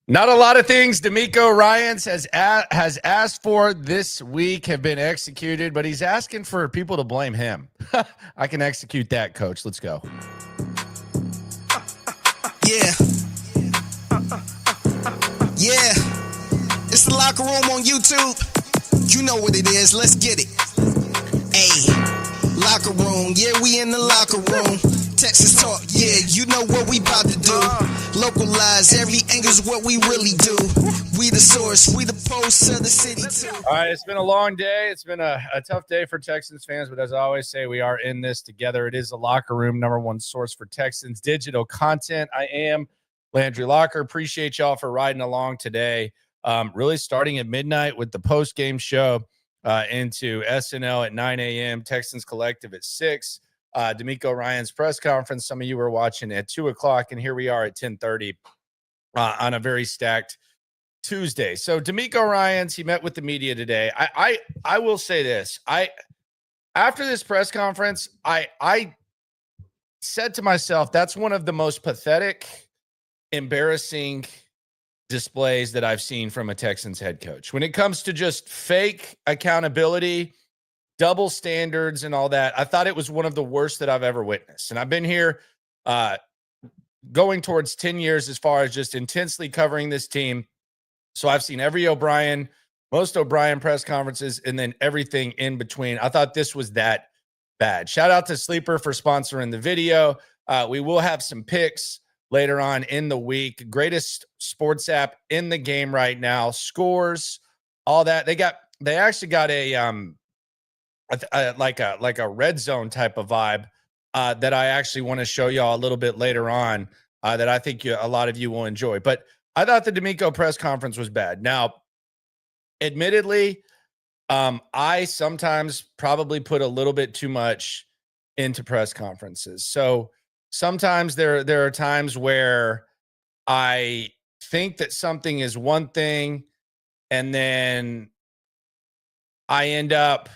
Not a lot of things DeMeco Ryans has asked for this week have been executed, but he's asking for people to blame him. I can execute that, Coach. Let's go. Yeah. Yeah. It's the Locker Room on YouTube. You know what it is. Let's get it. Hey, Locker Room. Yeah, we in the locker room. Texas talk. Yeah, you know what we about to do. Localize every angle's what we really do. We the source. We the pulse of the city too. All right, it's been a long day. It's been a tough day for Texans fans, but as I always say, we are in this together. It is the Locker Room, number one source for Texans digital content. I am Landry Locker. Appreciate y'all for riding along today. Really starting at midnight with the post-game show into SNL at 9 a.m., Texans Collective at 6, DeMeco Ryans press conference. Some of you were watching at 2 o'clock, and here we are at 10:30 on a very stacked Tuesday. So DeMeco Ryans, he met with the media today. I will say this. After this press conference, I said to myself, that's one of the most pathetic, embarrassing displays that I've seen from a Texans head coach. When it comes to just fake accountability, double standards, and all that, I thought it was one of the worst that I've ever witnessed. And I've been here going towards 10 years as far as just intensely covering this team. So I've seen every O'Brien, most O'Brien press conferences, and then everything in between. I thought this was that bad. Shout out to Sleeper for sponsoring the video. We will have some picks later on in the week. Greatest sports app in the game right now. Scores, all that. They actually got a like a red zone type of vibe that I actually want to show y'all a little bit later on that I think a lot of you will enjoy. But I thought the DeMeco press conference was bad. Now, admittedly, I sometimes probably put a little bit too much into press conferences. So sometimes there are times where I think that something is one thing, and then I end up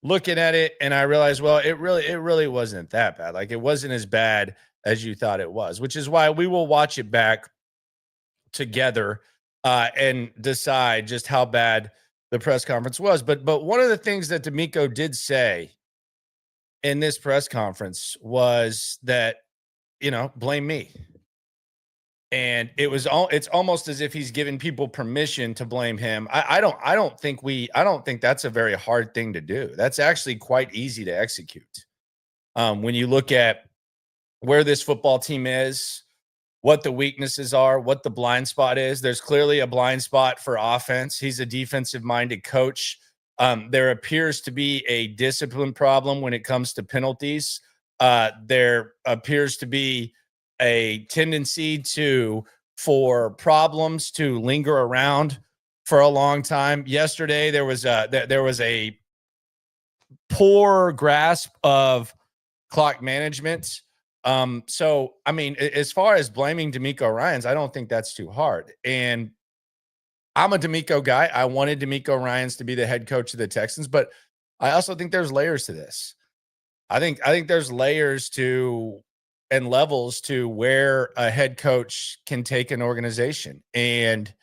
looking at it and I realize, well, it really wasn't that bad. Like, it wasn't as bad as you thought it was, which is why we will watch it back together and decide just how bad the press conference was. But one of the things that DeMeco did say in this press conference was that, blame me. And it's almost as if he's giving people permission to blame him. I don't think that's a very hard thing to do. That's actually quite easy to execute. When you look at where this football team is, what the weaknesses are, what the blind spot is. There's clearly a blind spot for offense. He's a defensive-minded coach. There appears to be a discipline problem when it comes to penalties. There appears to be a tendency for problems to linger around for a long time. Yesterday, there was a poor grasp of clock management. So, I mean, as far as blaming DeMeco Ryans, I don't think that's too hard. And I'm a DeMeco guy. I wanted DeMeco Ryans to be the head coach of the Texans, but I also think there's layers to this. I think there's layers to and levels to where a head coach can take an organization. And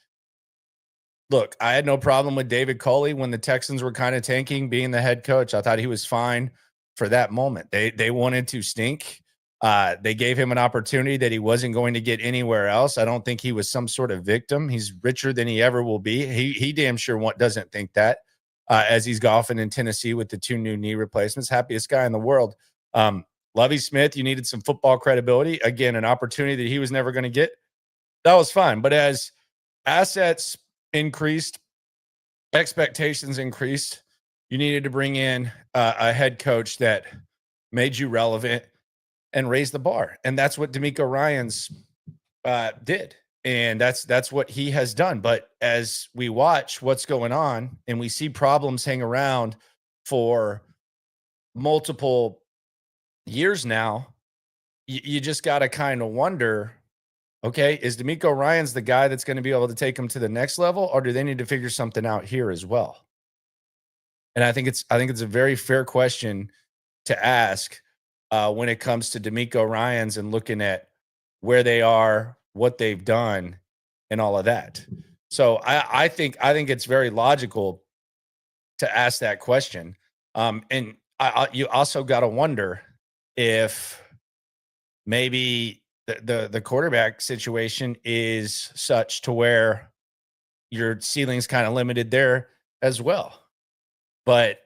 look, I had no problem with David Culley when the Texans were kind of tanking being the head coach. I thought he was fine for that moment. They wanted to stink. They gave him an opportunity that he wasn't going to get anywhere else. I don't think he was some sort of victim. He's richer than he ever will be. He damn sure doesn't think that as he's golfing in Tennessee with the 2 new knee replacements. Happiest guy in the world. Lovie Smith, you needed some football credibility. Again, an opportunity that he was never going to get. That was fine. But as assets increased, expectations increased, you needed to bring in a head coach that made you relevant and raise the bar. And that's what DeMeco Ryans did. And that's what he has done. But as we watch what's going on and we see problems hang around for multiple years now, you just got to kind of wonder, okay, is DeMeco Ryans the guy that's going to be able to take him to the next level, or do they need to figure something out here as well? And I think it's a very fair question to ask when it comes to DeMeco Ryans and looking at where they are, what they've done, and all of that. So I think it's very logical to ask that question. And you also got to wonder if maybe the quarterback situation is such to where your ceiling's kind of limited there as well. But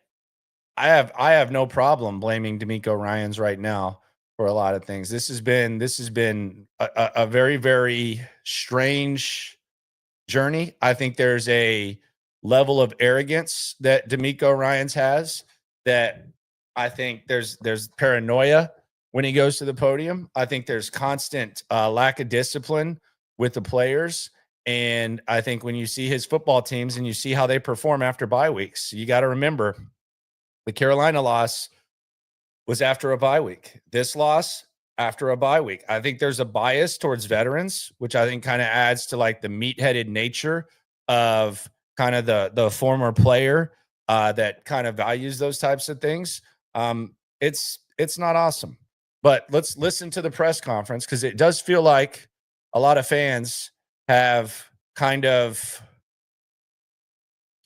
I have no problem blaming DeMeco Ryans right now for a lot of things. This has been a very, very strange journey. I think there's a level of arrogance that DeMeco Ryans has that I think there's paranoia when he goes to the podium. I think there's constant lack of discipline with the players. And I think when you see his football teams and you see how they perform after bye weeks, you got to remember the Carolina loss was after a bye week. This loss after a bye week. I think there's a bias towards veterans, which I think kind of adds to like the meat-headed nature of kind of the former player that kind of values those types of things. It's not awesome. But let's listen to the press conference because it does feel like a lot of fans have kind of,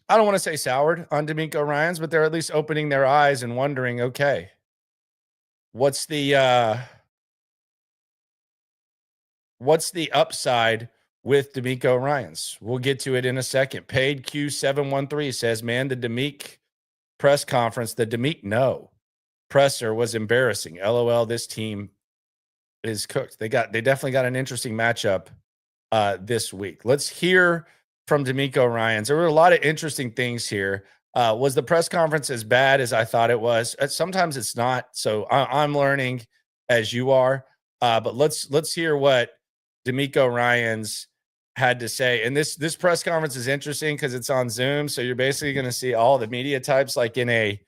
I don't want to say soured on DeMeco Ryans, but they're at least opening their eyes and wondering, okay, what's the upside with DeMeco Ryans? We'll get to it in a second. Paid Q713 says, man, the DeMeco press conference, the DeMeco presser was embarrassing. LOL, this team is cooked. They definitely got an interesting matchup this week. Let's hear from DeMeco Ryans. There were a lot of interesting things here. Was the press conference as bad as I thought it was? Sometimes it's not. So I'm learning as you are. But let's hear what DeMeco Ryans had to say. And this press conference is interesting because it's on Zoom. So you're basically going to see all the media types like in a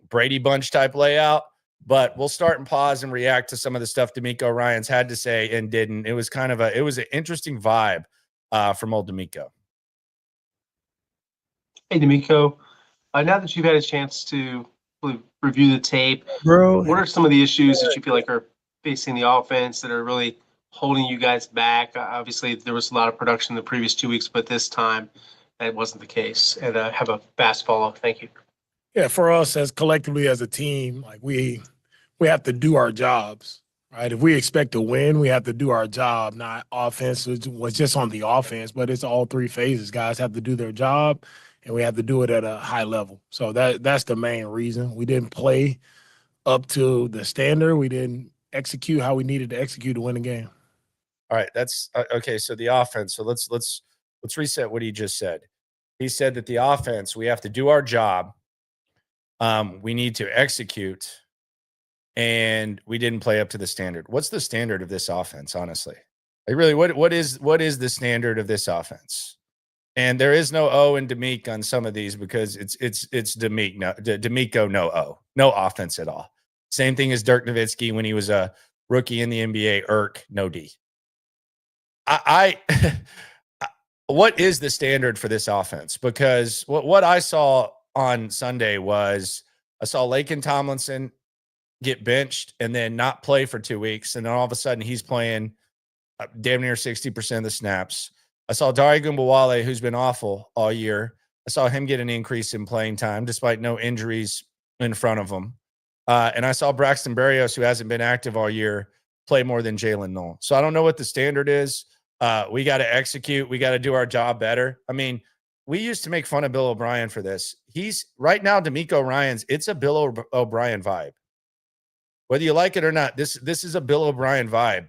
Brady Bunch type layout. But we'll start and pause and react to some of the stuff DeMeco Ryans had to say and didn't. It was kind of an interesting vibe from old DeMeco. Hey, DeMeco, now that you've had a chance to review the tape, Bro, what are some of the issues that you feel like are facing the offense that are really holding you guys back? Obviously, there was a lot of production in the previous 2 weeks, but this time that wasn't the case. And have a fast follow-up. Thank you. yeah, for us as collectively as a team, like we have to do our jobs, right? If we expect to win, we have to do our job, not offense. It was just on the offense, but it's all three phases. Guys have to do their job, and we have to do it at a high level. So that's the main reason. We didn't play up to the standard. We didn't execute how we needed to execute to win the game. All right, that's okay. So the offense. So let's reset what he just said. He said that the offense, we have to do our job. We need to execute, and we didn't play up to the standard. What's the standard of this offense, honestly? Like really, what is the standard of this offense? And there is no O in DeMeco on some of these because it's DeMeco, no O, no offense at all. Same thing as Dirk Nowitzki when he was a rookie in the NBA. No D. What is the standard for this offense? Because what I saw on Sunday was I saw Laken Tomlinson get benched and then not play for 2 weeks. And then all of a sudden he's playing damn near 60% of the snaps. I saw Dare Ogunbowale, who's been awful all year. I saw him get an increase in playing time despite no injuries in front of him. And I saw Braxton Berrios, who hasn't been active all year, play more than Jalen Noel. So I don't know what the standard is. We got to execute. We got to do our job better. I mean, we used to make fun of Bill O'Brien for this. He's right now, DeMeco Ryans, it's a Bill O'Brien vibe. Whether you like it or not, this is a Bill O'Brien vibe.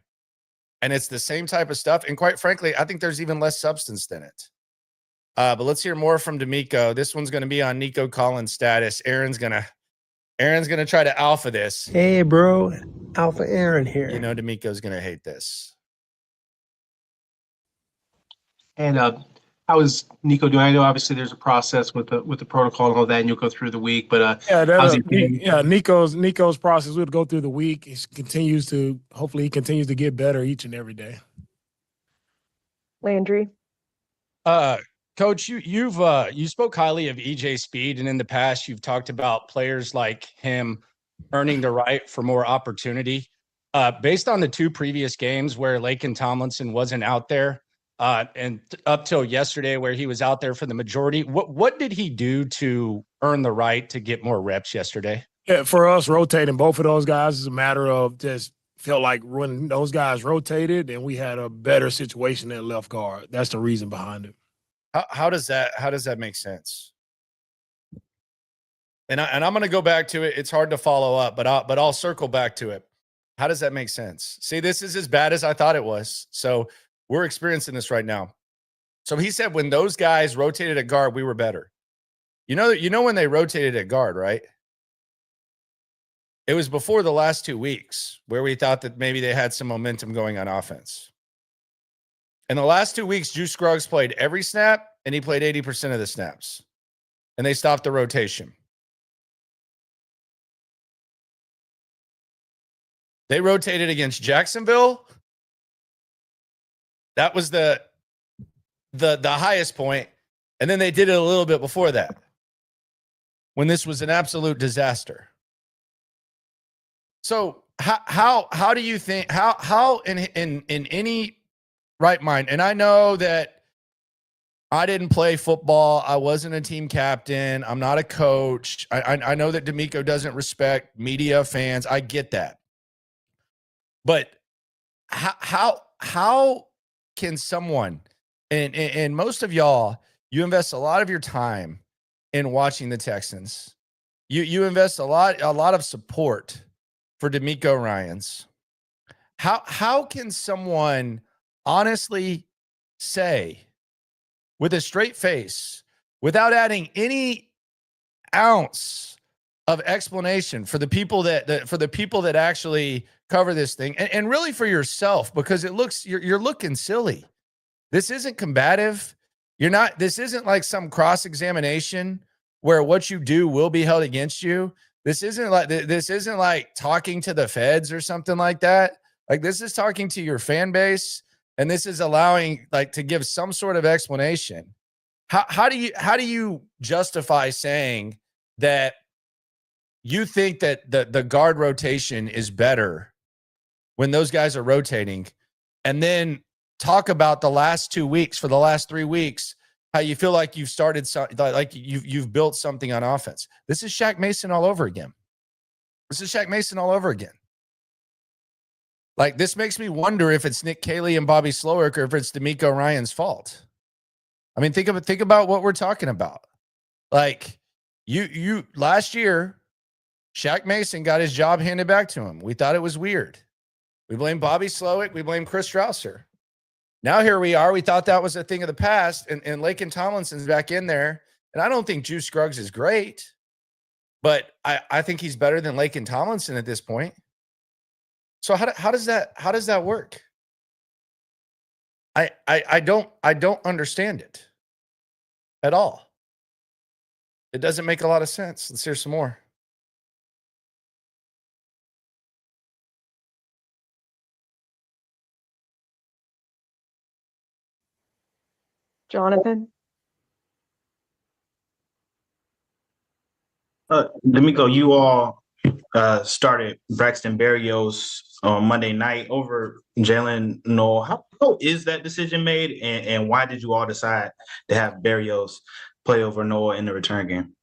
And it's the same type of stuff. And quite frankly, I think there's even less substance than it. But let's hear more from DeMeco. This one's going to be on Nico Collins' status. Aaron's gonna try to alpha this. Hey, bro. Alpha Aaron here. You know DeMeco's going to hate this. And how is Nico doing? I know obviously there's a process with the protocol and all that, and you'll go through the week. But how's he feeling? Nico's process would go through the week. Hopefully he continues to get better each and every day. Landry. Coach, you spoke highly of EJ Speed, and in the past you've talked about players like him earning the right for more opportunity. Based on the two previous games where Laken Tomlinson wasn't out there, and up till yesterday where he was out there for the majority. What did he do to earn the right to get more reps yesterday? Yeah, for us, rotating both of those guys is a matter of just felt like when those guys rotated and we had a better situation at left guard. That's the reason behind it. How does that make sense? And I'm going to go back to it. It's hard to follow up, but I'll circle back to it. How does that make sense? See, this is as bad as I thought it was. So we're experiencing this right now. So he said when those guys rotated at guard, we were better. You know when they rotated at guard, right? It was before the last 2 weeks where we thought that maybe they had some momentum going on offense. In the last 2 weeks, Juice Scruggs played every snap, and he played 80% of the snaps. And they stopped the rotation. They rotated against Jacksonville. That was the highest point. And then they did it a little bit before that, when this was an absolute disaster. So how do you think how in any right mind? And I know that I didn't play football. I wasn't a team captain. I'm not a coach. I know that DeMeco doesn't respect media, fans. I get that. But how can someone, and most of y'all, you invest a lot of your time in watching the Texans. You invest a lot of support for DeMeco Ryans. How can someone honestly say with a straight face, without adding any ounce of explanation for the people that actually cover this thing, and really for yourself, because you're looking silly. This isn't combative. This isn't like some cross-examination where what you do will be held against you. This isn't like talking to the feds or something like that. Like, this is talking to your fan base, and this is allowing to give some sort of explanation. How do you justify saying that you think that the guard rotation is better when those guys are rotating, and then talk about the last 2 weeks, for the last 3 weeks, how you feel like you've started like you've built something on offense? This is Shaq Mason all over again. Like, this makes me wonder if it's Nick Caley and Bobby Slowick, or if it's DeMeco Ryans' fault. I mean, think about what we're talking about. Like, you last year, Shaq Mason got his job handed back to him. We thought it was weird. We blame Bobby Slowick. We blame Chris Strausser. Now here we are. We thought that was a thing of the past, and Laken Tomlinson's back in there. And I don't think Juice Scruggs is great, but I think he's better than Laken Tomlinson at this point. So how does that work? I don't understand it at all. It doesn't make a lot of sense. Let's hear some more. Jonathan? DeMeco, you all started Braxton Berrios on Monday night over Jalen Noel. How is that decision made, and why did you all decide to have Berrios play over Noel in the return game?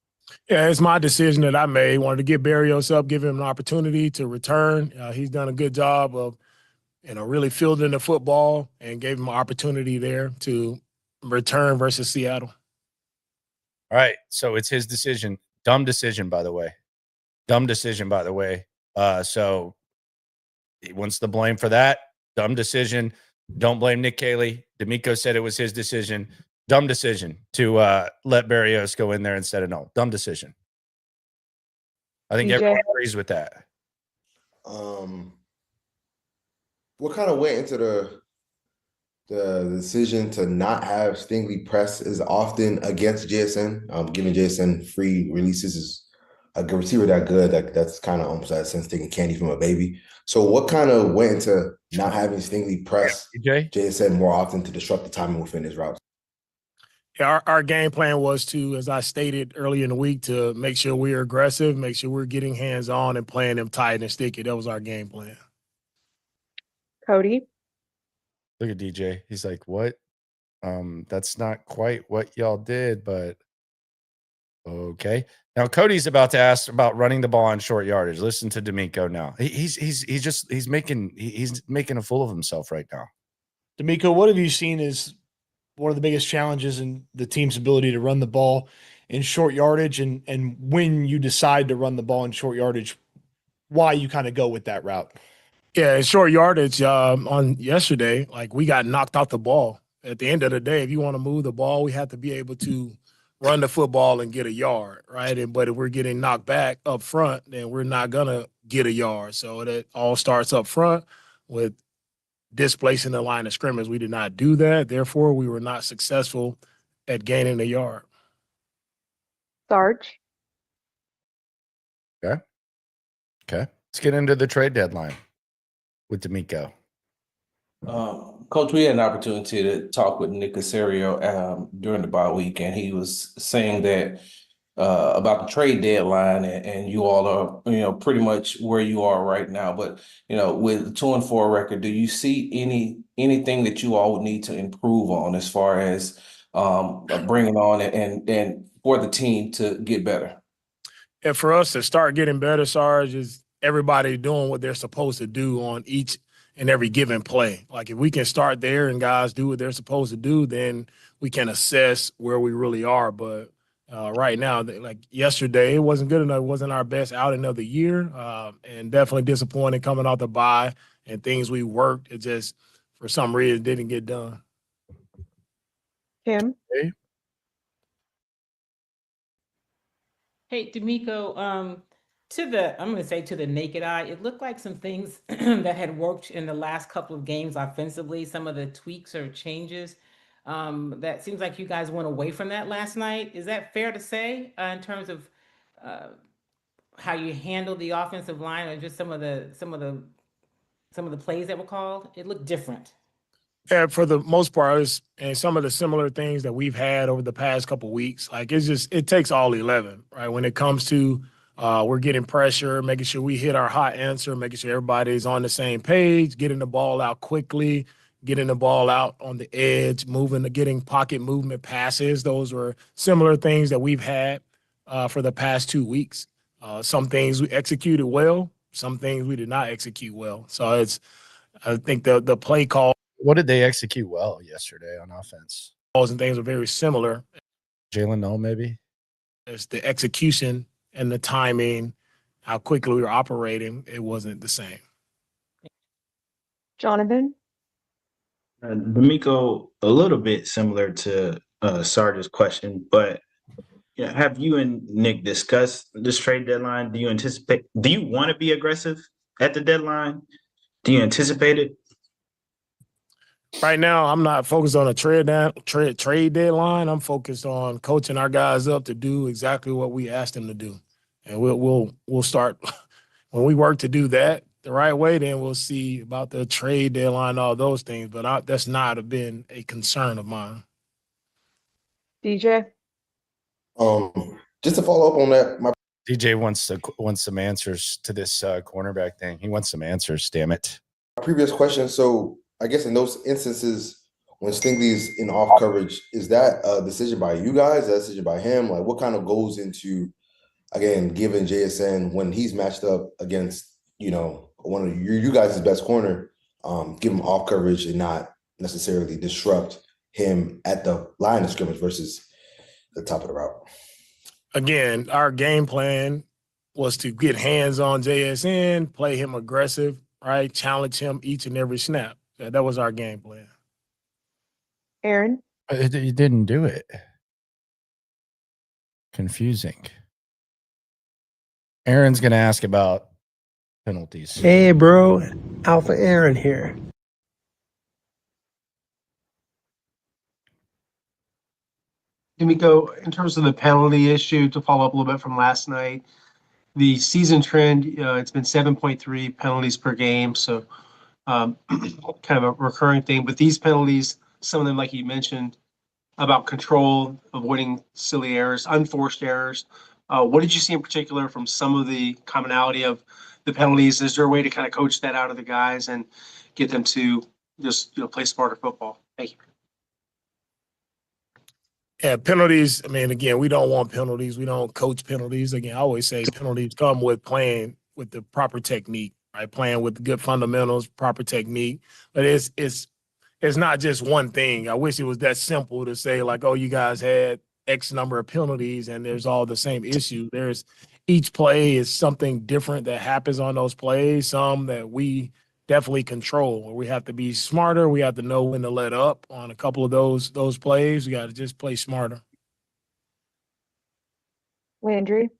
Yeah, it's my decision that I made. Wanted to get Berrios up, give him an opportunity to return. He's done a good job of, really fielding the football, and gave him an opportunity there to return versus Seattle. All right, so it's his decision. Dumb decision, by the way. So he wants the blame for that. Dumb decision. Don't blame Nick Caley. DeMeco said it was his decision. Dumb decision to let Berrios go in there instead of Noel. Dumb decision. I think everyone agrees with that. What kind of went into the decision to not have Stingley press as often against JSN? Giving JSN free releases is a receiver that good. That's kind of almost that sense taking candy from a baby. So what kind of went into not having Stingley press JSN more often to disrupt the timing within his routes? Yeah, our game plan was to, as I stated earlier in the week, to make sure we're aggressive, make sure we're getting hands-on and playing them tight and sticky. That was our game plan. Cody? Look at DJ. He's like, what? That's not quite what y'all did, but okay. Now Cody's about to ask about running the ball on short yardage. Listen to DeMeco now. He's making a fool of himself right now. DeMeco, what have you seen as one of the biggest challenges in the team's ability to run the ball in short yardage, and when you decide to run the ball in short yardage, why you kind of go with that route? Yeah, in short yardage on yesterday, like we got knocked off the ball. At the end of the day, if you want to move the ball, we have to be able to run the football and get a yard, right? But if we're getting knocked back up front, then we're not gonna get a yard. So that all starts up front with displacing the line of scrimmage. We did not do that. Therefore, we were not successful at gaining a yard. Sarge. Okay. Let's get into the trade deadline with DeMeco. Coach, we had an opportunity to talk with Nick Caserio during the bye week, and he was saying that about the trade deadline, and you all are, pretty much where you are right now. But with the 2-4 record, do you see anything that you all would need to improve on as far as bringing on and for the team to get better? And for us to start getting better, Sarge, is everybody doing what they're supposed to do on each and every given play. Like if we can start there and guys do what they're supposed to do, then we can assess where we really are. But right now, like yesterday, it wasn't good enough. It wasn't our best outing of the year, and definitely disappointed coming off the bye and things we worked. It just, for some reason, didn't get done. Kim. Hey, DeMeco, I'm going to say to the naked eye, it looked like some things that had worked in the last couple of games offensively, some of the tweaks or changes. That seems like you guys went away from that last night. Is that fair to say in terms of how you handled the offensive line, or just some of the plays that were called? It looked different. Yeah, for the most part, and some of the similar things that we've had over the past couple of weeks, like it takes all 11, right? When it comes to we're getting pressure, making sure we hit our hot answer, making sure everybody's on the same page, getting the ball out quickly, getting the ball out on the edge, getting pocket movement passes. Those were similar things that we've had for the past 2 weeks. Some things we executed well, some things we did not execute well. So I think the play call. What did they execute well yesterday on offense? And things are very similar. Jalen Noel, maybe? It's the execution and the timing, how quickly we were operating, it wasn't the same. Jonathan. DeMeco, a little bit similar to Sarge's question, but have you and Nick discussed this trade deadline? Do you want to be aggressive at the deadline? Do you anticipate it? Right now, I'm not focused on a trade deadline. I'm focused on coaching our guys up to do exactly what we asked them to do, and we'll start when we work to do that the right way. Then we'll see about the trade deadline, all those things. But that's not been a concern of mine. DJ. Just to follow up on that, DJ wants some answers to this cornerback thing. He wants some answers. Damn it. Previous question. So I guess in those instances when Stingley's in off coverage, is that a decision by you guys? Is that a decision by him? Like what kind of goes into, again, giving JSN when he's matched up against, one of you guys' best corner, give him off coverage and not necessarily disrupt him at the line of scrimmage versus the top of the route? Again, our game plan was to get hands on JSN, play him aggressive, right? Challenge him each and every snap. That was our game plan. Aaron. You didn't do it. Confusing. Aaron's going to ask about penalties. Hey, bro. Alpha Aaron here. DeMeco, in terms of the penalty issue, to follow up a little bit from last night, the season trend, it's been 7.3 penalties per game. So kind of a recurring thing. But these penalties, some of them, like you mentioned, about control, avoiding silly errors, unforced errors. What did you see in particular from some of the commonality of the penalties? Is there a way to kind of coach that out of the guys and get them to just play smarter football? Thank you. Yeah, penalties. I mean, again, we don't want penalties. We don't coach penalties. Again, I always say penalties come with playing with the proper technique, right? Playing with good fundamentals, proper technique. But it's not just one thing. I wish it was that simple to say like, oh, you guys had X number of penalties and there's all the same issue. There's each play is something different that happens on those plays. Some that we definitely control. We have to be smarter. We have to know when to let up on a couple of those plays. We got to just play smarter. Landry.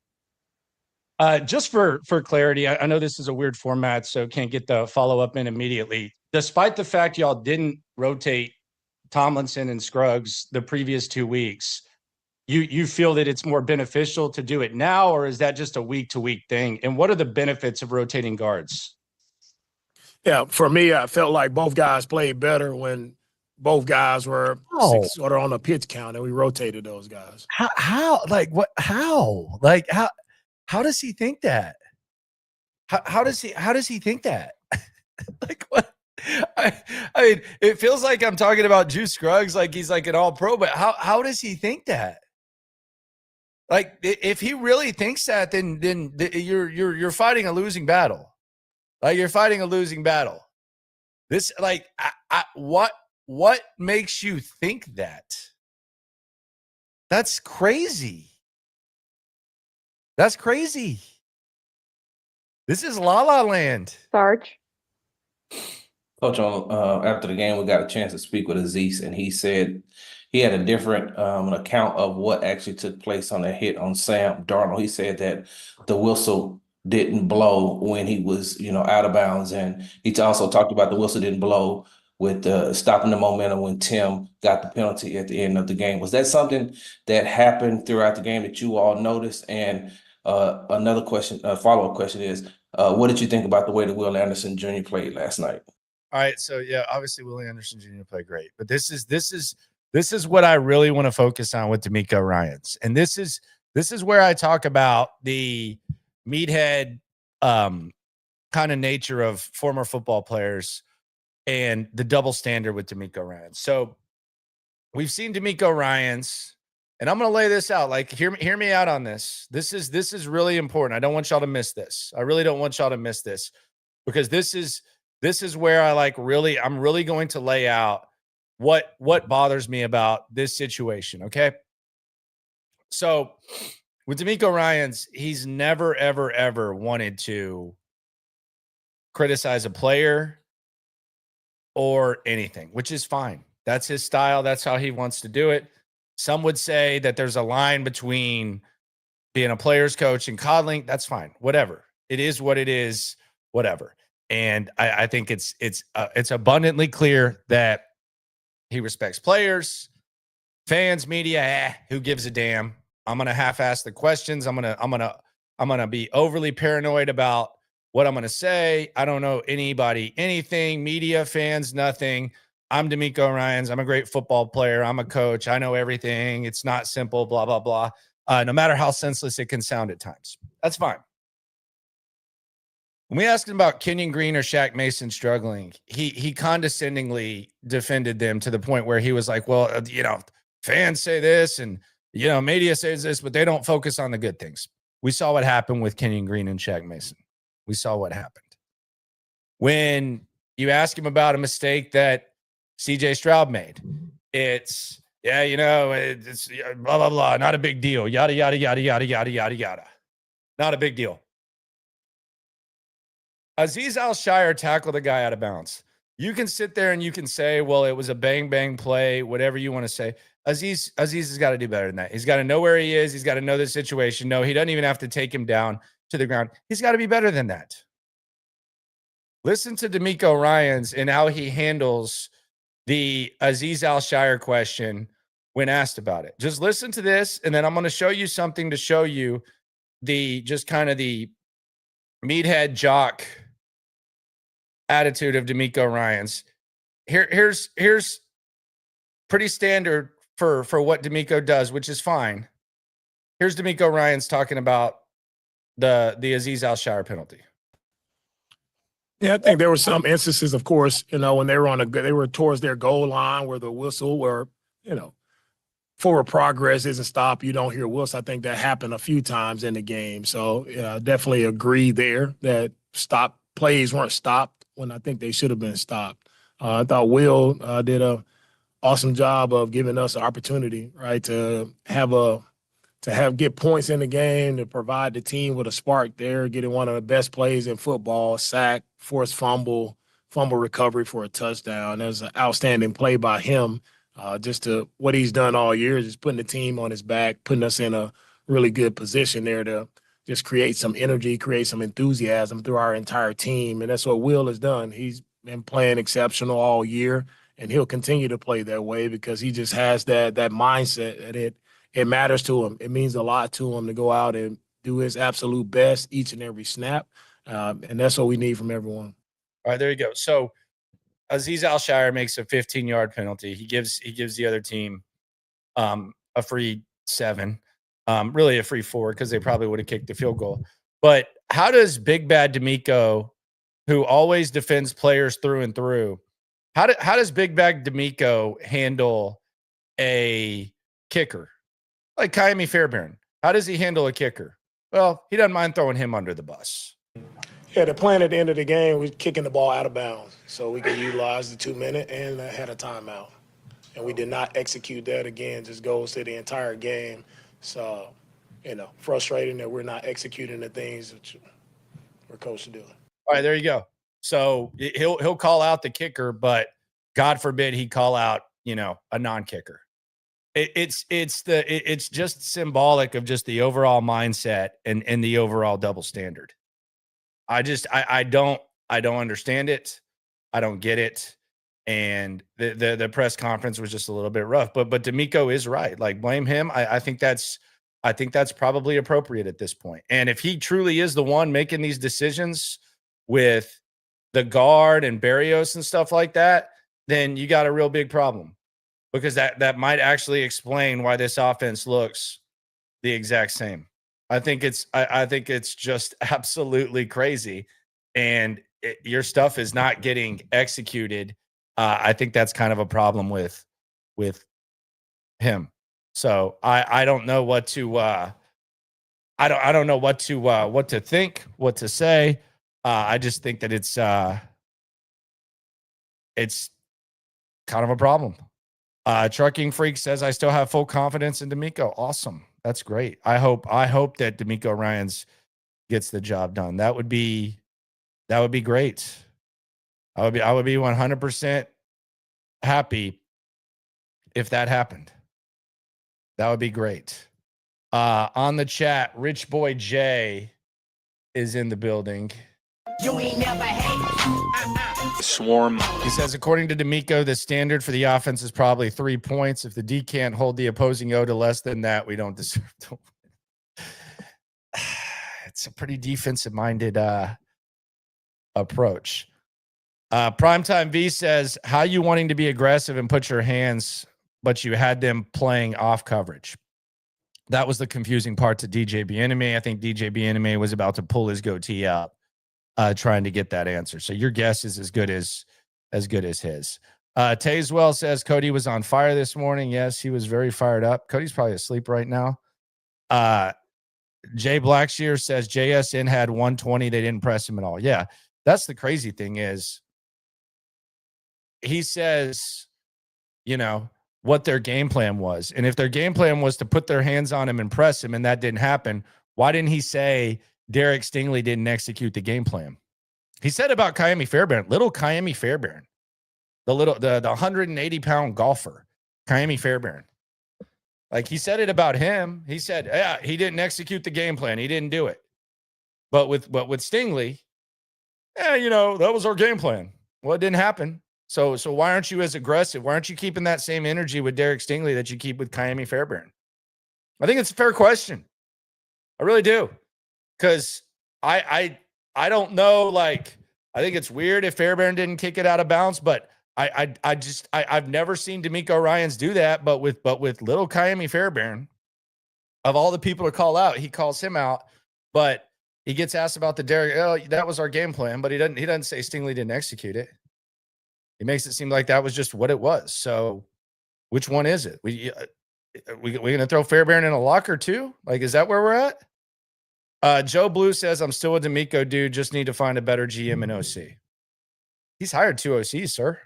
Just for clarity, I know this is a weird format, so can't get the follow-up in immediately. Despite the fact y'all didn't rotate Tomlinson and Scruggs the previous 2 weeks, you feel that it's more beneficial to do it now, or is that just a week-to-week thing? And what are the benefits of rotating guards? Yeah, for me, I felt like both guys played better when both guys were sort of on a pitch count, and we rotated those guys. How does he think that? How does he think that? Like what? I mean, it feels like I'm talking about Juice Scruggs, like he's like an all pro, but how does he think that? Like if he really thinks that, then you're fighting a losing battle. Like you're fighting a losing battle. This like what makes you think that? That's crazy. That's crazy. This is La La Land. Sarge. Coach, on after the game, we got a chance to speak with Aziz, and he said he had a different account of what actually took place on the hit on Sam Darnold. He said that the whistle didn't blow when he was, out of bounds, and he also talked about the whistle didn't blow with stopping the momentum when Tim got the penalty at the end of the game. Was that something that happened throughout the game that you all noticed? And another question, follow-up question is, what did you think about the way that Will Anderson Jr. played last night? All right, so yeah, obviously Will Anderson Jr. played great, but this is what I really want to focus on with DeMeco Ryans, and this is where I talk about the meathead kind of nature of former football players and the double standard with DeMeco Ryans. So we've seen DeMeco Ryans, and I'm going to lay this out. Like, hear me out on this. This is really important. I don't want y'all to miss this. I really don't want y'all to miss this, because this is where I'm really going to lay out what bothers me about this situation. Okay. So with DeMeco Ryans, he's never, ever, ever wanted to criticize a player or anything, which is fine. That's his style. That's how he wants to do it. Some would say that there's a line between being a player's coach and coddling. That's fine. Whatever. It is what it is. Whatever. And I think it's abundantly clear that he respects players, fans, media. Who gives a damn? I'm gonna half-ass the questions. I'm gonna be overly paranoid about what I'm gonna say. I don't know anybody, anything, media, fans, nothing. I'm DeMeco Ryans. I'm a great football player. I'm a coach. I know everything. It's not simple. Blah blah blah. No matter how senseless it can sound at times, that's fine. When we asked him about Kenyon Green or Shaq Mason struggling, he condescendingly defended them to the point where he was like, well, fans say this and, media says this, but they don't focus on the good things. We saw what happened with Kenyon Green and Shaq Mason. We saw what happened. When you ask him about a mistake that CJ Stroud made, it's, it's blah, blah, blah, not a big deal. Yada, yada, yada, yada, yada, yada, yada. Not a big deal. Azeez Al-Shire tackled a guy out of bounds. You can sit there and you can say, well, it was a bang, bang play, whatever you want to say. Azeez has got to do better than that. He's got to know where he is. He's got to know the situation. No, he doesn't even have to take him down to the ground. He's got to be better than that. Listen to DeMeco Ryans and how he handles the Azeez Al-Shire question when asked about it. Just listen to this, and then I'm going to show you something to show you the meathead jock attitude of DeMeco Ryans. Here's pretty standard for what DeMeco does, which is fine. Here's DeMeco Ryans talking about the Azeez Al-Shire penalty. Yeah, I think there were some instances, of course, when they were they were towards their goal line where the whistle were, forward progress isn't stopped. You don't hear Wilson. I think that happened a few times in the game. So definitely agree there that plays weren't stopped when I think they should have been stopped. I thought Will did a awesome job of giving us an opportunity, right, to get points in the game, to provide the team with a spark there, getting one of the best plays in football, sack, forced fumble recovery for a touchdown. That was an outstanding play by him. Just to what he's done all year is just putting the team on his back, putting us in a really good position there to just create some energy, create some enthusiasm through our entire team. And that's what Will has done. He's been playing exceptional all year, and he'll continue to play that way because he just has that mindset that it matters to him. It means a lot to him to go out and do his absolute best each and every snap. And that's what we need from everyone. All right, there you go. So Azeez Al-Shaair makes a 15-yard penalty. He gives the other team a free 7, really a free 4 because they probably would have kicked the field goal. But how does Big Bad DeMeco, who always defends players through and through, how does Big Bad DeMeco handle a kicker like Kaimi Fairbairn? How does he handle a kicker? Well, he doesn't mind throwing him under the bus. Yeah, the plan at the end of the game was kicking the ball out of bounds so we could utilize the 2-minute and had a timeout. And we did not execute that again, just goes to the entire game. So, frustrating that we're not executing the things that we're coached to do. All right, there you go. So he'll call out the kicker, but God forbid he call out, a non-kicker. It's just symbolic of just the overall mindset and the overall double standard. I don't understand it. I don't get it. And the press conference was just a little bit rough, but DeMeco is right. Like, blame him. I think that's probably appropriate at this point. And if he truly is the one making these decisions with the guard and Berrios and stuff like that, then you got a real big problem, because that might actually explain why this offense looks the exact same. I think it's just absolutely crazy, and your stuff is not getting executed. I think that's kind of a problem with him. So I don't know what to I don't know what to think, what to say. I just think that it's kind of a problem. Trucking Freak says, I still have full confidence in DeMeco. Awesome. That's great. I hope that DeMeco Ryans gets the job done. That would be great. I would be 100% happy if that happened. That would be great. On the chat, Rich Boy J is in the building. You ain't never hate. Swarm. He says, according to DeMeco, the standard for the offense is probably 3 points. If the D can't hold the opposing O to less than that, we don't deserve to win. It's a pretty defensive-minded approach. Primetime V says, how you wanting to be aggressive and put your hands, but you had them playing off coverage? That was the confusing part to DJ Bieniemy. I think DJ Bieniemy was about to pull his goatee out, trying to get that answer. So your guess is as good as his. Tayswell says Cody was on fire this morning. Yes, he was very fired up. Cody's probably asleep right now. Jay Blackshear says JSN had 120. They didn't press him at all. Yeah, that's the crazy thing is he says, what their game plan was. And if their game plan was to put their hands on him and press him, and that didn't happen, why didn't he say Derek Stingley didn't execute the game plan? He said about Kaimi Fairbairn, little Kaimi Fairbairn, the 180-pound golfer, Kaimi Fairbairn. Like, he said it about him. He said, yeah, he didn't execute the game plan. He didn't do it. But with Stingley, that was our game plan. Well, it didn't happen. So why aren't you as aggressive? Why aren't you keeping that same energy with Derek Stingley that you keep with Kaimi Fairbairn? I think it's a fair question. I really do. Because I don't know, I think it's weird if Fairbairn didn't kick it out of bounds, but I've never seen DeMeco Ryans do that, but with little Kaimi Fairbairn, of all the people to call out, he calls him out, but he gets asked about the Derek. Oh, that was our game plan, but he doesn't say Stingley didn't execute it. He makes it seem like that was just what it was. So which one is it? we gonna throw Fairbairn in a locker too? Like, is that where we're at? Joe Blue says, I'm still a DeMeco dude. Just need to find a better GM and OC. He's hired 2 OCs, sir.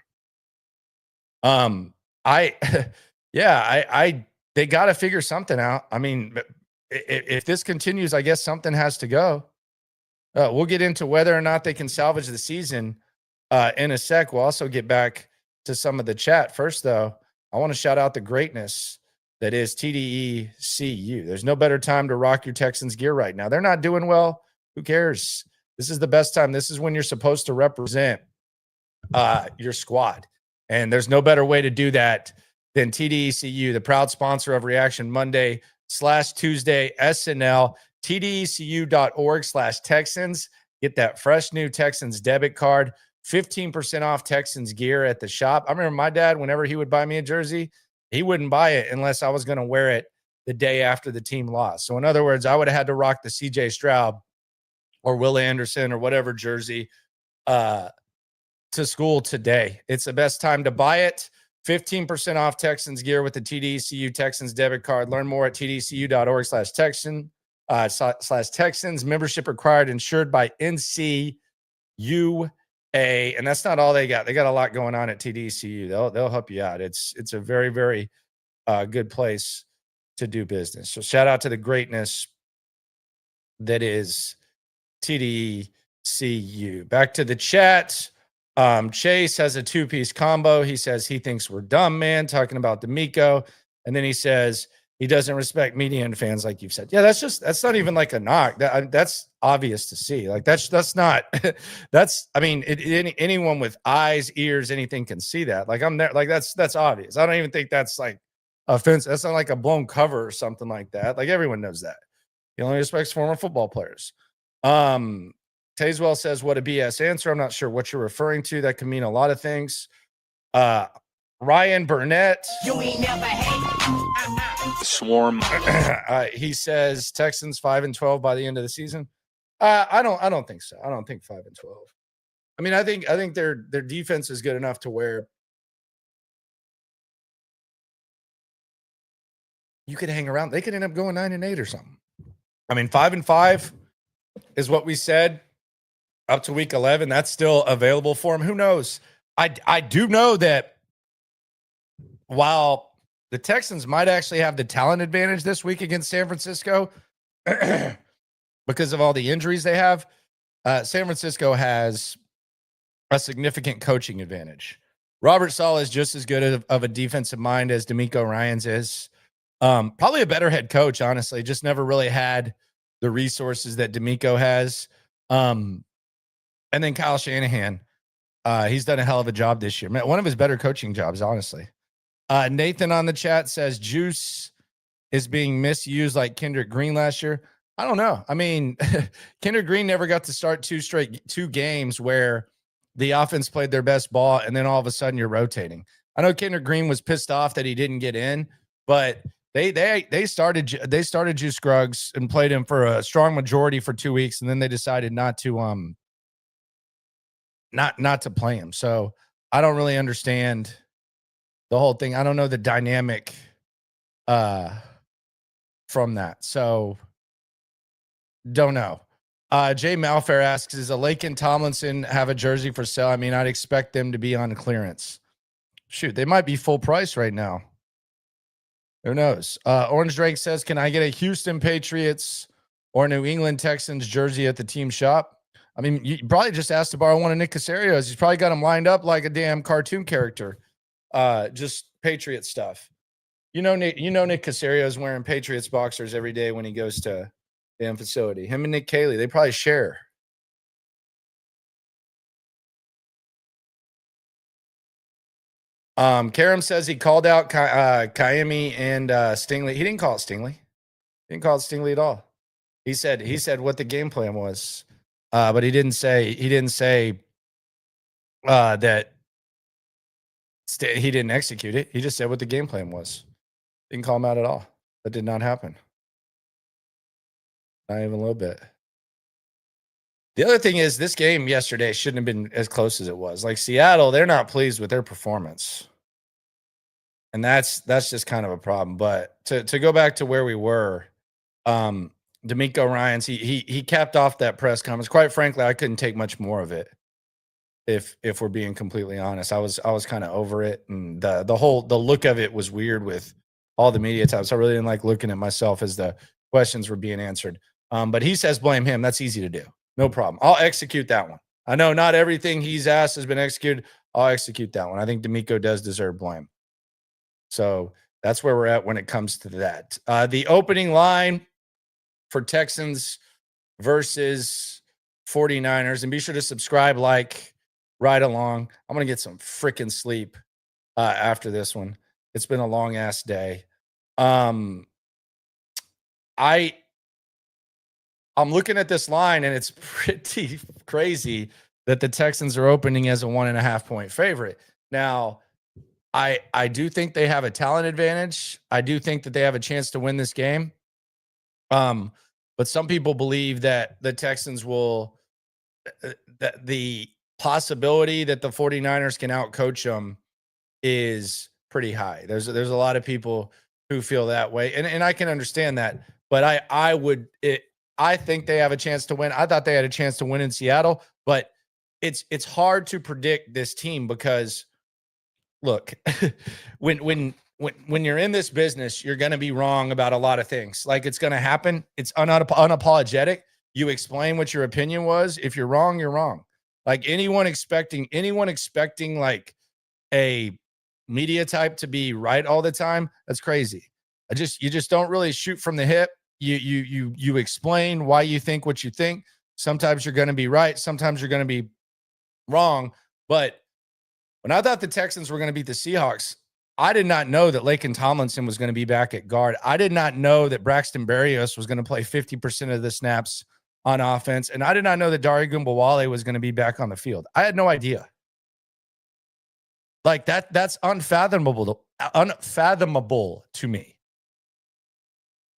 They got to figure something out. I mean, if this continues, I guess something has to go. We'll get into whether or not they can salvage the season in a sec. We'll also get back to some of the chat. First, though, I want to shout out the greatness that is TDECU. There's no better time to rock your Texans gear right now. They're not doing well. Who cares? This is the best time. This is when you're supposed to represent your squad. And there's no better way to do that than TDECU, the proud sponsor of Reaction Monday / Tuesday SNL, TDECU.org/Texans. Get that fresh new Texans debit card, 15% off Texans gear at the shop. I remember my dad, whenever he would buy me a jersey, he wouldn't buy it unless I was going to wear it the day after the team lost. So in other words, I would have had to rock the CJ Stroud or Will Anderson or whatever jersey to school today. It's the best time to buy it. 15% off Texans gear with the TDECU Texans debit card. Learn more at TDECU.org/Texans. Membership required, insured by NCUA. And that's not all they got. They got a lot going on at TDECU. They'll help you out. It's a very, very good place to do business. So shout out to the greatness that is TDECU. Back to the chat. Chase has a 2-piece combo. He says he thinks we're dumb, man, talking about DeMeco. And then he says he doesn't respect media and fans, like you've said. Yeah, that's not even like a knock. That's obvious to see. Like that's not anyone with eyes, ears, anything can see that. Like I'm there, like that's obvious. I don't even think that's like offensive. That's not like a blown cover or something like that. Like everyone knows that. He only respects former football players. Tazewell says, what a BS answer. I'm not sure what you're referring to. That can mean a lot of things. Ryan Burnett. You ain't never hate. Swarm. He says Texans 5-12 by the end of the season. I don't think so. I don't think 5-12. I mean, I think their defense is good enough to where you could hang around. They could end up going 9-8 or something. I mean, 5-5 is what we said. Up to week 11, that's still available for him. Who knows? I do know that while the Texans might actually have the talent advantage this week against San Francisco because of all the injuries they have, San Francisco has a significant coaching advantage. Robert Saleh is just as good of a defensive mind as DeMeco Ryans is. Probably a better head coach, honestly. Just never really had the resources that DeMeco has. And then Kyle Shanahan, he's done a hell of a job this year. One of his better coaching jobs, honestly. Nathan on the chat says Juice is being misused like Kendrick Green last year. I don't know. I mean, Kendrick Green never got to start two games where the offense played their best ball, and then all of a sudden you're rotating. I know Kendrick Green was pissed off that he didn't get in, but they started Juice Scruggs and played him for a strong majority for 2 weeks, and then they decided not to play him. So I don't really understand the whole thing. I don't know the dynamic from that. So don't know. Jay Malfair asks, does a Laken Tomlinson have a jersey for sale? I mean, I'd expect them to be on clearance. Shoot, they might be full price right now. Who knows? Orange Drake says, can I get a Houston Patriots or New England Texans jersey at the team shop? I mean, you probably just asked to borrow one of Nick Casario's. He's probably got him lined up like a damn cartoon character. Just Patriot stuff. You know Nick Casario's wearing Patriots boxers every day when he goes to the damn facility. Him and Nick Cayley, they probably share. Karam says he called out Kaimi and Stingley. He didn't call it Stingley. He didn't call it Stingley at all. He said what the game plan was. But he didn't say that he didn't execute it. He just said what the game plan was. Didn't call him out at all. That did not happen. Not even a little bit. The other thing is this game yesterday shouldn't have been as close as it was. Like Seattle, they're not pleased with their performance. And that's just kind of a problem. But to go back to where we were, DeMeco Ryans, he capped off that press conference. Quite frankly, I couldn't take much more of it. If we're being completely honest, I was kind of over it, and the look of it was weird with all the media types. I really didn't like looking at myself as the questions were being answered. But he says blame him. That's easy to do. No problem. I'll execute that one. I know not everything he's asked has been executed. I'll execute that one. I think DeMeco does deserve blame. So that's where we're at when it comes to that. The opening line for Texans versus 49ers. And be sure to subscribe, like, right along. I'm going to get some freaking sleep after this one. It's been a long-ass day. I'm looking at this line, and it's pretty crazy that the Texans are opening as a 1.5-point favorite. Now, I do think they have a talent advantage. I do think that they have a chance to win this game. But some people believe that the Texans will that the possibility that the 49ers can outcoach them is pretty high. There's a lot of people who feel that way, and I can understand that. But I think they have a chance to win. I thought they had a chance to win in Seattle, but it's hard to predict this team because look, when you're in this business, you're going to be wrong about a lot of things. Like, it's going to happen. It's unapologetic. You explain what your opinion was. If you're wrong, you're wrong. Like, anyone expecting like a media type to be right all the time, that's crazy. You just don't really shoot from the hip. You explain why you think what you think. Sometimes you're going to be right. Sometimes you're going to be wrong. But when I thought the Texans were going to beat the Seahawks, I did not know that Laken Tomlinson was going to be back at guard. I did not know that Braxton Berrios was going to play 50% of the snaps on offense. And I did not know that Dare Ogunbowale was going to be back on the field. I had no idea. Like, that's unfathomable to me.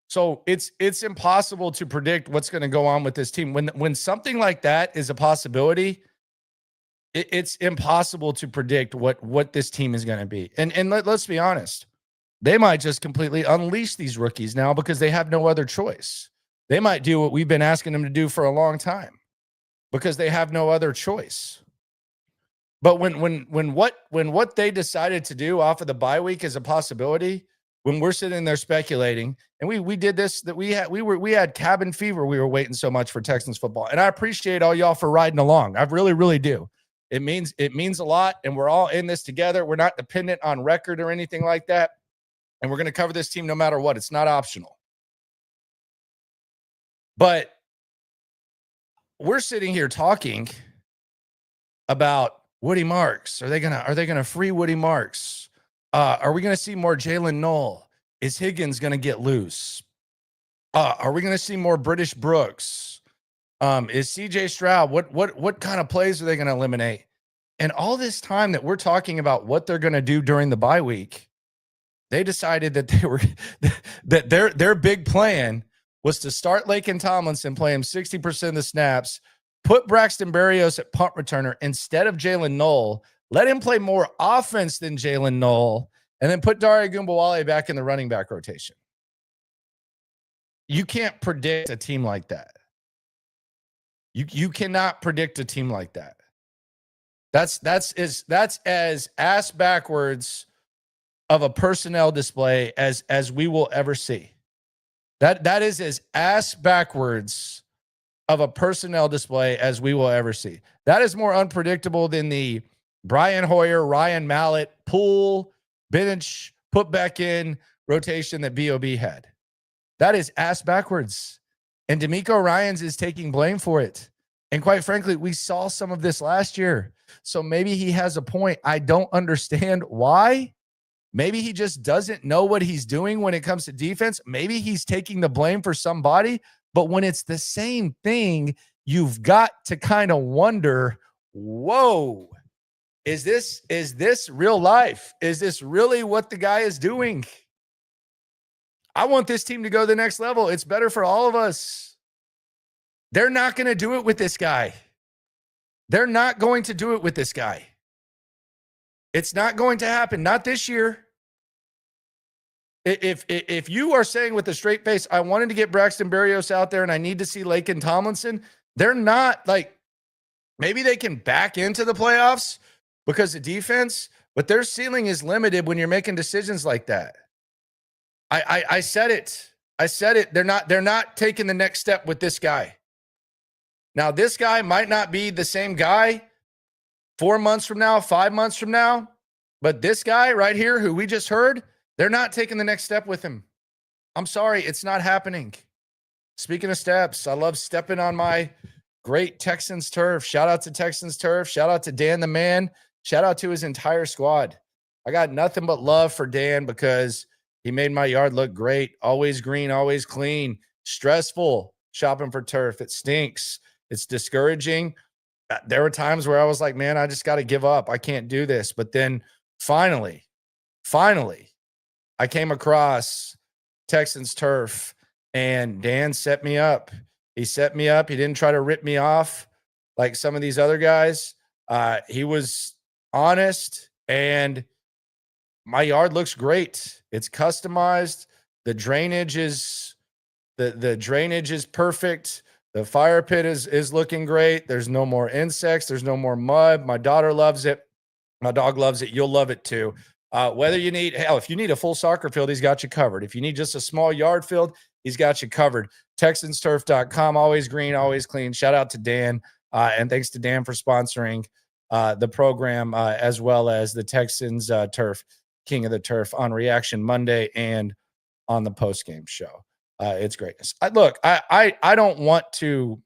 So it's impossible to predict what's going to go on with this team. When something like that is a possibility, it's impossible to predict what this team is going to be. And let's be honest, they might just completely unleash these rookies now because they have no other choice. They might do what we've been asking them to do for a long time because they have no other choice. But when what they decided to do off of the bye week is a possibility, when we're sitting there speculating, and we did this, that we had cabin fever. We were waiting so much for Texans football, and I appreciate all y'all for riding along. I really, really do. It means a lot, and we're all in this together. We're not dependent on record or anything like that, and we're going to cover this team no matter what. It's not optional. But we're sitting here talking about Woody Marks. Are they gonna free Woody Marks? Are we gonna see more Jalen Knoll? Is Higgins gonna get loose? Are we gonna see more British Brooks? Is CJ Stroud? What kind of plays are they gonna eliminate? And all this time that we're talking about what they're gonna do during the bye week, they decided that that their big plan was to start Laken Tomlinson, play him 60% of the snaps, put Braxton Berrios at punt returner instead of Jalen Knoll, let him play more offense than Jalen Knoll, and then put Dare Ogunbowale back in the running back rotation. You can't predict a team like that. You cannot predict a team like that. That's as ass backwards of a personnel display as we will ever see. That is as ass backwards of a personnel display as we will ever see. That is more unpredictable than the Brian Hoyer, Ryan Mallett, pull, bench, put back in rotation that BOB had. That is ass backwards. And DeMeco Ryans is taking blame for it. And quite frankly, we saw some of this last year. So maybe he has a point. I don't understand why. Maybe he just doesn't know what he's doing when it comes to defense. Maybe he's taking the blame for somebody. But when it's the same thing, you've got to kind of wonder, whoa, is this real life? Is this really what the guy is doing? I want this team to go to the next level. It's better for all of us. They're not going to do it with this guy. They're not going to do it with this guy. It's not going to happen. Not this year. If you are saying with a straight face, I wanted to get Braxton Berrios out there and I need to see Laken Tomlinson, they're not like, maybe they can back into the playoffs because of defense, but their ceiling is limited when you're making decisions like that. I said it. I said it. They're not taking the next step with this guy. Now, this guy might not be the same guy 4 months from now, 5 months from now, but this guy right here who we just heard, they're not taking the next step with him. I'm sorry, it's not happening. Speaking of steps, I love stepping on my great Texans turf. Shout out to Texans turf. Shout out to Dan the man. Shout out to his entire squad. I got nothing but love for Dan because he made my yard look great. Always green, always clean. Stressful shopping for turf. It stinks. It's discouraging. There were times where I was like, man, I just got to give up. I can't do this. But then finally, I came across Texans turf and Dan set me up. He set me up. He didn't try to rip me off like some of these other guys. He was honest, and my yard looks great. It's customized. The drainage is the drainage is perfect. The fire pit is looking great. There's no more insects. There's no more mud. My daughter loves it. My dog loves it. You'll love it too. Whether you need, hell, if you need a full soccer field, he's got you covered. If you need just a small yard field, he's got you covered. TexansTurf.com, always green, always clean. Shout out to Dan. And thanks to Dan for sponsoring the program, as well as the Texans Turf, King of the Turf, on Reaction Monday and on the postgame show. It's greatness. I don't want to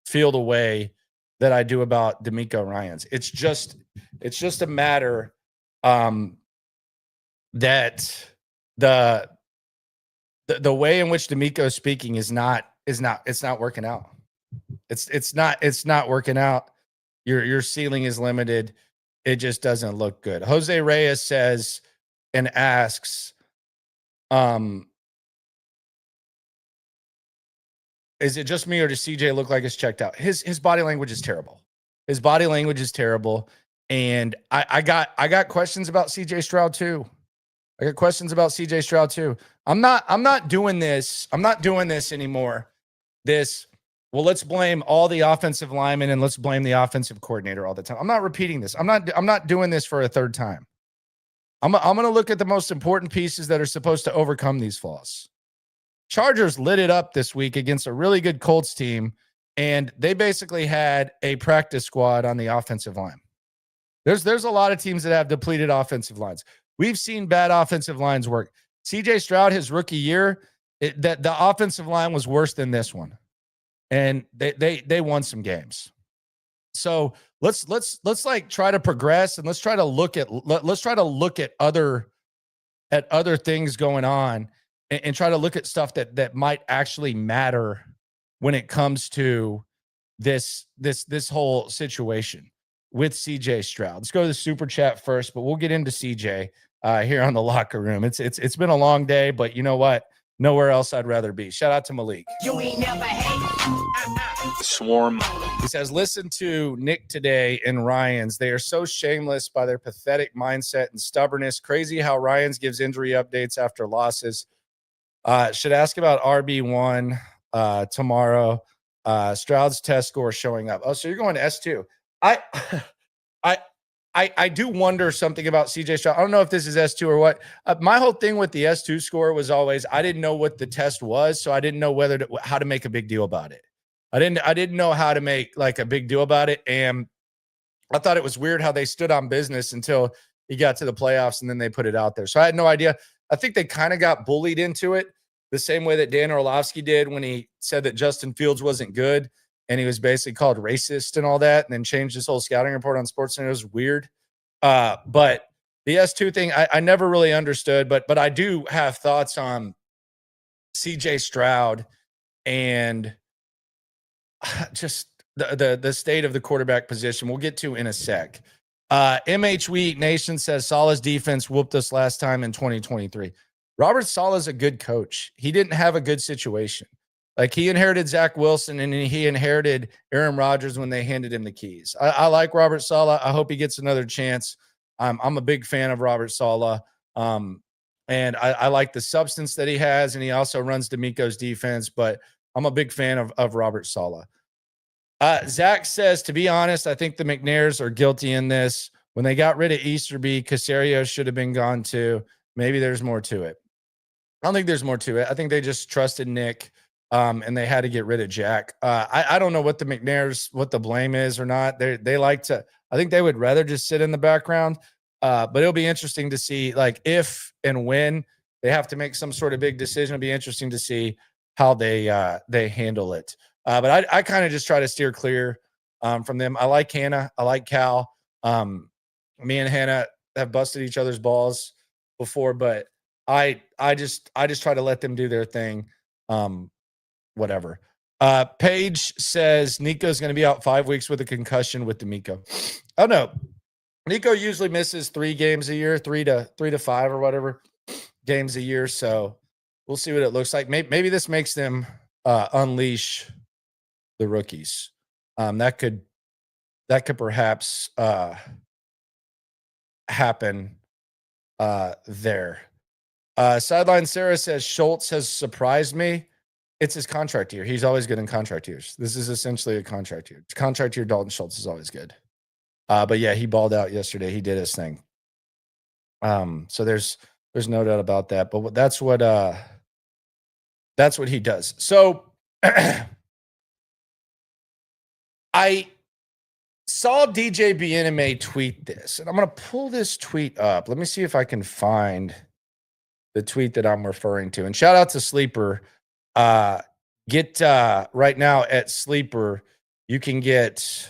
feel the way that I do about DeMeco Ryans. It's just a matter that the way in which DeMeco is speaking it's not working out. It's not working out. Your ceiling is limited. It just doesn't look good. Jose Reyes says and asks, is it just me or does CJ look like it's checked out? His body language is terrible. His body language is terrible. And I got questions about CJ Stroud too. I got questions about CJ Stroud too. I'm not doing this. I'm not doing this anymore. Well, let's blame all the offensive linemen and let's blame the offensive coordinator all the time. I'm not repeating this. I'm not doing this for a third time. I'm going to look at the most important pieces that are supposed to overcome these flaws. Chargers lit it up this week against a really good Colts team, and they basically had a practice squad on the offensive line. There's a lot of teams that have depleted offensive lines. We've seen bad offensive lines work. CJ Stroud, his rookie year, that the offensive line was worse than this one, and they won some games. So let's like try to progress, and let's try to look at other things going on, and try to look at stuff that might actually matter when it comes to this whole situation with CJ Stroud. Let's go to the super chat first, but we'll get into CJ here on the locker room. It's been a long day, but you know what? Nowhere else I'd rather be. Shout out to Malik. You ain't never hate. Swarm. He says, listen to Nick today and Ryans. They are so shameless by their pathetic mindset and stubbornness. Crazy how Ryans gives injury updates after losses. Should ask about RB1 tomorrow. Stroud's test score showing up. Oh, so you're going to S2. I do wonder something about CJ Stroud. I don't know if this is S2 or what. My whole thing with the S2 score was always I didn't know what the test was, so I didn't know how to make a big deal about it. I didn't know how to make like a big deal about it, and I thought it was weird how they stood on business until he got to the playoffs and then they put it out there. So I had no idea. I think they kind of got bullied into it the same way that Dan Orlovsky did when he said that Justin Fields wasn't good. And he was basically called racist and all that, and then changed his whole scouting report on SportsCenter. It was weird. But the S2 thing, I never really understood, but I do have thoughts on CJ Stroud and just the state of the quarterback position. We'll get to in a sec. MH Wheat Nation says Saleh's defense whooped us last time in 2023. Robert Saleh's a good coach. He didn't have a good situation. Like, he inherited Zach Wilson and he inherited Aaron Rodgers when they handed him the keys. I like Robert Saleh. I hope he gets another chance. I'm a big fan of Robert Saleh. And I like the substance that he has, and he also runs DeMeco's defense, but I'm a big fan of Robert Saleh. Zach says, to be honest, I think the McNairs are guilty in this. When they got rid of Easterby, Caserio should have been gone too. Maybe there's more to it. I don't think there's more to it. I think they just trusted Nick, and they had to get rid of Jack. I don't know what the McNairs, what the blame is or not. They like to, I think they would rather just sit in the background. But it'll be interesting to see, like, if and when they have to make some sort of big decision. It'll be interesting to see how they handle it. But I kind of just try to steer clear from them. I like Hannah. I like Cal. Me and Hannah have busted each other's balls before, but I just try to let them do their thing. Whatever. Paige says Nico's going to be out 5 weeks with a concussion with DeMeco. Oh no. Nico usually misses 3 games a year, 3 to 5 or whatever games a year. So we'll see what it looks like. Maybe this makes them unleash the rookies. That could perhaps happen there. Sideline Sarah says Schultz has surprised me. It's his contract year. He's always good in contract years. This is essentially a contract year. Contract year, Dalton Schultz is always good. But yeah, he balled out yesterday. He did his thing. So there's no doubt about that. But that's what he does. So I saw DJ Bieneme tweet this, and I'm going to pull this tweet up. Let me see if I can find the tweet that I'm referring to. And shout out to Sleeper. Get right now at Sleeper, you can get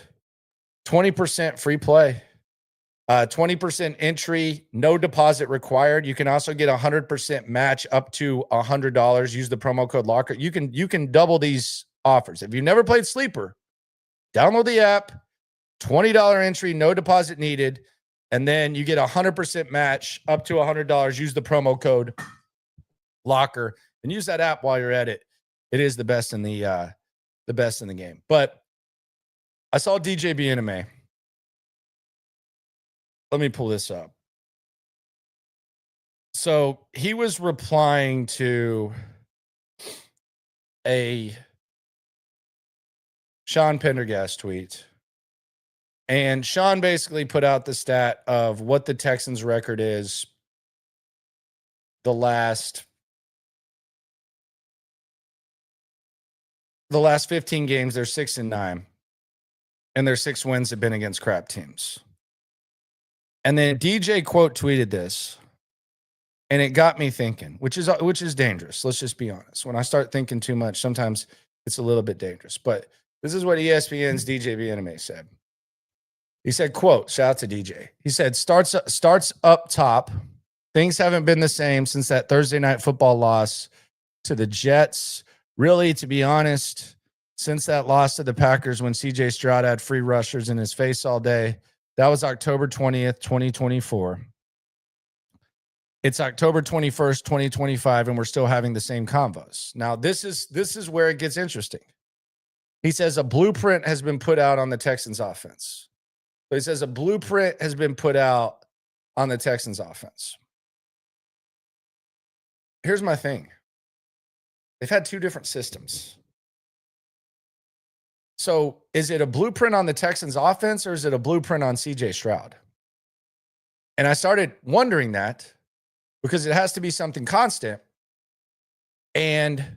20% free play, 20% entry, no deposit required. You can also get 100% match up to $100. Use the promo code Locker. You can double these offers. If you've never played Sleeper, download the app, $20 entry, no deposit needed, and then you get 100% match up to $100. Use the promo code Locker and use that app while you're at it. It is the best in the game. But I saw DJ Bieneme. Let me pull this up. So he was replying to a Sean Pendergast tweet. And Sean basically put out the stat of what the Texans record is the last 15 games. They're 6-9. And their 6 wins have been against crap teams. And then DJ quote tweeted this. And it got me thinking, which is dangerous. Let's just be honest. When I start thinking too much, sometimes it's a little bit dangerous. But this is what ESPN's DJ Bieneme said. He said, quote, shout out to DJ. He said, starts up top. Things haven't been the same since that Thursday night football loss to the Jets. Really, to be honest, since that loss to the Packers when CJ Stroud had free rushers in his face all day, that was October 20th, 2024. It's October 21st, 2025, and we're still having the same convos. Now, this is where it gets interesting. He says a blueprint has been put out on the Texans offense. So he says a blueprint has been put out on the Texans offense. Here's my thing. They've had 2 different systems. So is it a blueprint on the Texans offense or is it a blueprint on CJ Stroud? And I started wondering that because it has to be something constant. And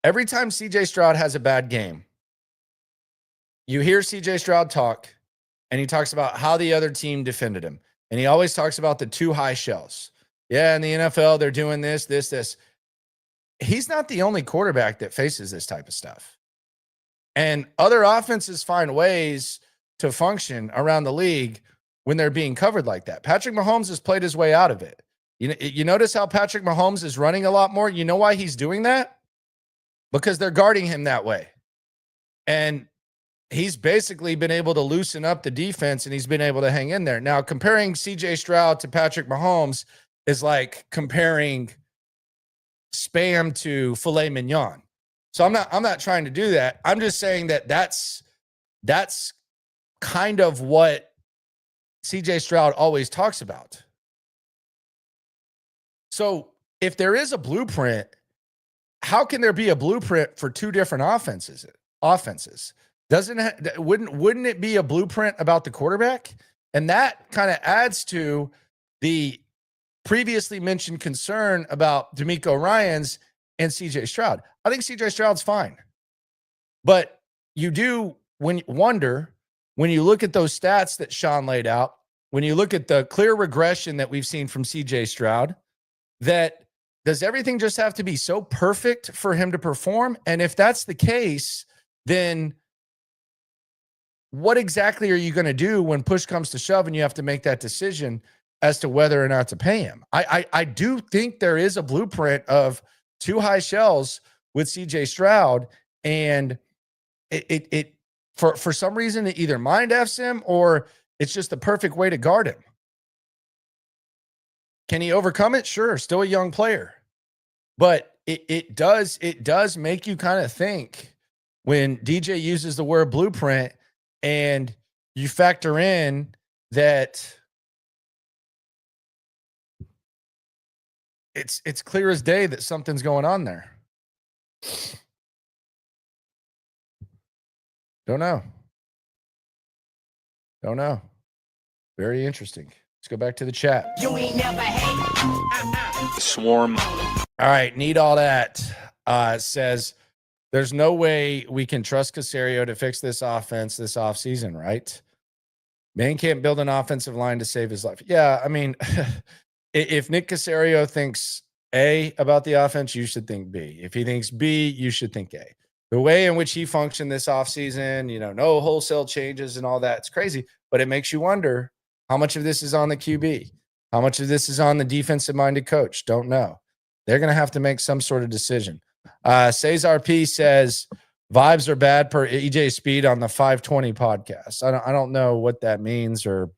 every time CJ Stroud has a bad game, you hear CJ Stroud talk, and he talks about how the other team defended him. And he always talks about the 2 high shells. Yeah, in the NFL, they're doing this. He's not the only quarterback that faces this type of stuff. And other offenses find ways to function around the league when they're being covered like that. Patrick Mahomes has played his way out of it. You notice how Patrick Mahomes is running a lot more? You know why he's doing that? Because they're guarding him that way. And he's basically been able to loosen up the defense and he's been able to hang in there. Now, comparing CJ Stroud to Patrick Mahomes is like comparing Spam to filet mignon. So I'm not trying to do that. I'm just saying that that's kind of what CJ Stroud always talks about. So if there is a blueprint, how can there be a blueprint for two different offenses? Wouldn't it be a blueprint about the quarterback? And that kind of adds to the previously mentioned concern about DeMeco Ryans and CJ Stroud. I think CJ Stroud's fine. But you do when you look at those stats that Sean laid out, when you look at the clear regression that we've seen from CJ Stroud, that does everything just have to be so perfect for him to perform? And if that's the case, then what exactly are you going to do when push comes to shove and you have to make that decision as to whether or not to pay him? I do think there is a blueprint of two high shells with CJ Stroud, and it for some reason it either mind F's him or it's just the perfect way to guard him. Can he overcome it? Sure, still a young player. But it does make you kind of think when DJ uses the word blueprint and you factor in that it's clear as day that something's going on there. Don't know. Very interesting. Let's go back to the chat. You ain't never hate. Swarm. All right. Need all that. Says there's no way we can trust Caserio to fix this offense this offseason, right? Man can't build an offensive line to save his life. Yeah. I mean, if Nick Caserio thinks A about the offense, you should think B. If he thinks B, you should think A. The way in which he functioned this offseason, no wholesale changes and all that, it's crazy. But it makes you wonder how much of this is on the QB? How much of this is on the defensive-minded coach? Don't know. They're going to have to make some sort of decision. Cesar P says, vibes are bad per EJ Speed on the 520 podcast. I don't know what that means, or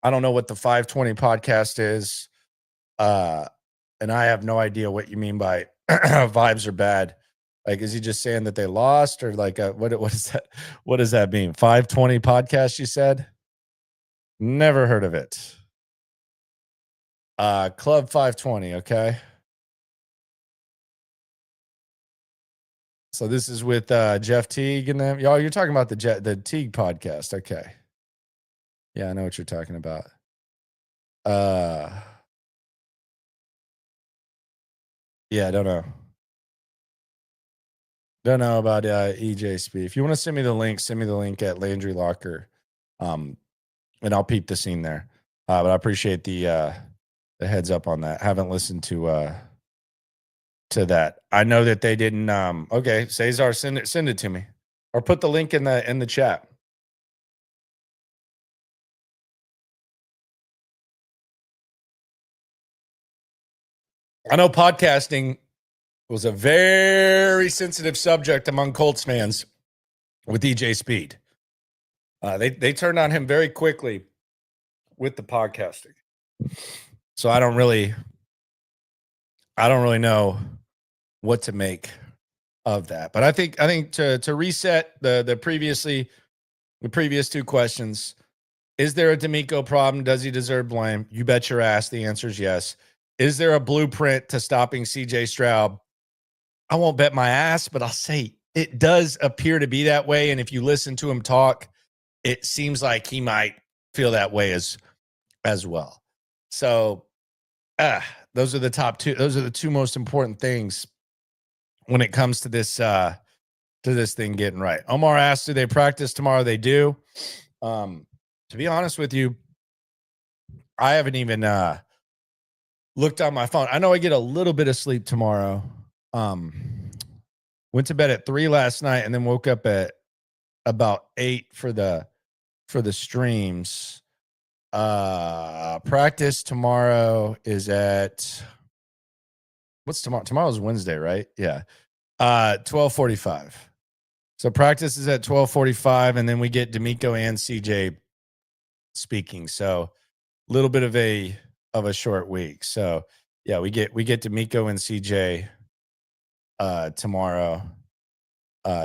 I don't know what the 520 podcast is. And I have no idea what you mean by vibes are bad. Like, is he just saying that they lost, or like what is that? What does that mean? 520 podcast, you said? Never heard of it. Club 520, okay. So this is with Jeff Teague and them. Y'all, you're talking about the Teague podcast, okay. Yeah, I know what you're talking about. Yeah, I don't know. Don't know about EJ Speed. If you want to send me the link at Landry Locker. And I'll peep the scene there. But I appreciate the heads up on that. Haven't listened to that. I know that they didn't. Okay, Cesar, send it to me, or put the link in the chat. I know podcasting was a very sensitive subject among Colts fans with EJ Speed. They turned on him very quickly with the podcasting. So I don't really know what to make of that. But I think to reset the previous two questions, is there a DeMeco problem? Does he deserve blame? You bet your ass the answer is yes. Is there a blueprint to stopping CJ Stroud? I won't bet my ass, but I'll say it does appear to be that way. And if you listen to him talk, it seems like he might feel that way as well. So those are the top two. Those are the two most important things when it comes to this thing getting right. Omar asked, do they practice tomorrow? They do. To be honest with you, I haven't even looked on my phone. I know I get a little bit of sleep tomorrow. Went to bed at 3 last night and then woke up at about 8 for the streams. Practice tomorrow is at, what's tomorrow? Tomorrow's Wednesday, right? Yeah. 12:45. So practice is at 12:45, and then we get DeMeco and CJ speaking. So a little bit of a short week. So yeah, we get DeMeco and CJ tomorrow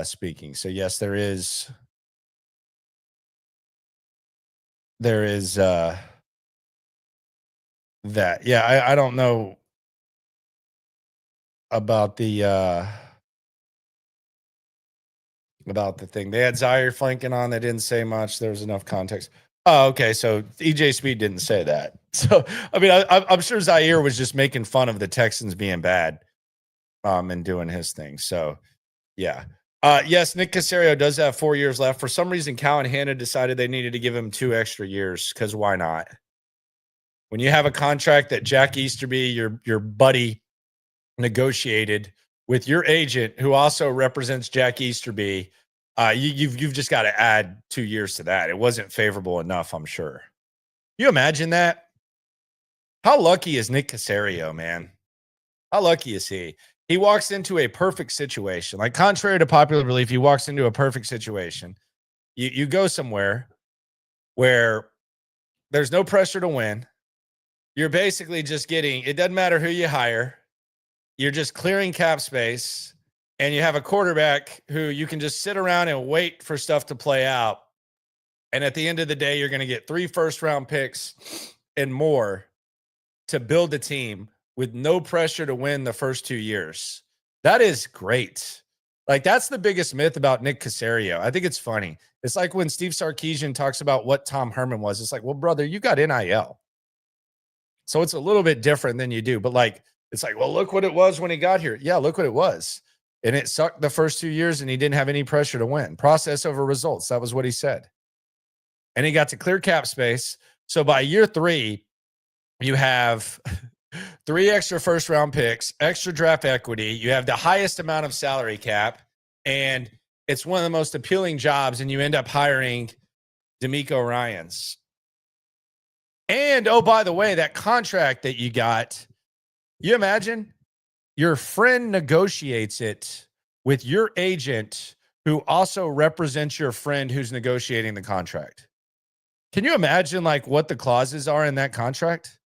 speaking. So yes, there is that. Yeah, I don't know about the thing. They had Zaire flanking on. They didn't say much. There was enough context. Oh, okay. So EJ Speed didn't say that. So I mean, I'm sure Zaire was just making fun of the Texans being bad, and doing his thing. So yeah. Yes, Nick Caserio does have 4 years left. For some reason, Cal and Hannah decided they needed to give him 2 extra years, because why not? When you have a contract that Jack Easterby, your buddy, negotiated with your agent, who also represents Jack Easterby, you've just got to add 2 years to that. It wasn't favorable enough, I'm sure. You imagine that? How lucky is Nick Caserio, man? How lucky is he? He walks into a perfect situation. Like, contrary to popular belief, he walks into a perfect situation. You go somewhere where there's no pressure to win. You're basically just getting, it doesn't matter who you hire. You're just clearing cap space, and you have a quarterback who you can just sit around and wait for stuff to play out. And at the end of the day, you're going to get 3 first-round picks and more to build a team with no pressure to win the first 2 years. That is great. Like, that's the biggest myth about Nick Caserio. I think it's funny. It's like when Steve Sarkisian talks about what Tom Herman was. It's like, well, brother, you got NIL. So it's a little bit different than you do. But like, it's like, well, look what it was when he got here. Yeah, look what it was. And it sucked the first 2 years, and he didn't have any pressure to win. Process over results. That was what he said. And he got to clear cap space. So by year 3, you have 3 extra first-round picks, extra draft equity. You have the highest amount of salary cap, and it's one of the most appealing jobs, and you end up hiring DeMeco Ryans. And, oh, by the way, that contract that you got, you imagine your friend negotiates it with your agent, who also represents your friend who's negotiating the contract. Can you imagine, like, what the clauses are in that contract?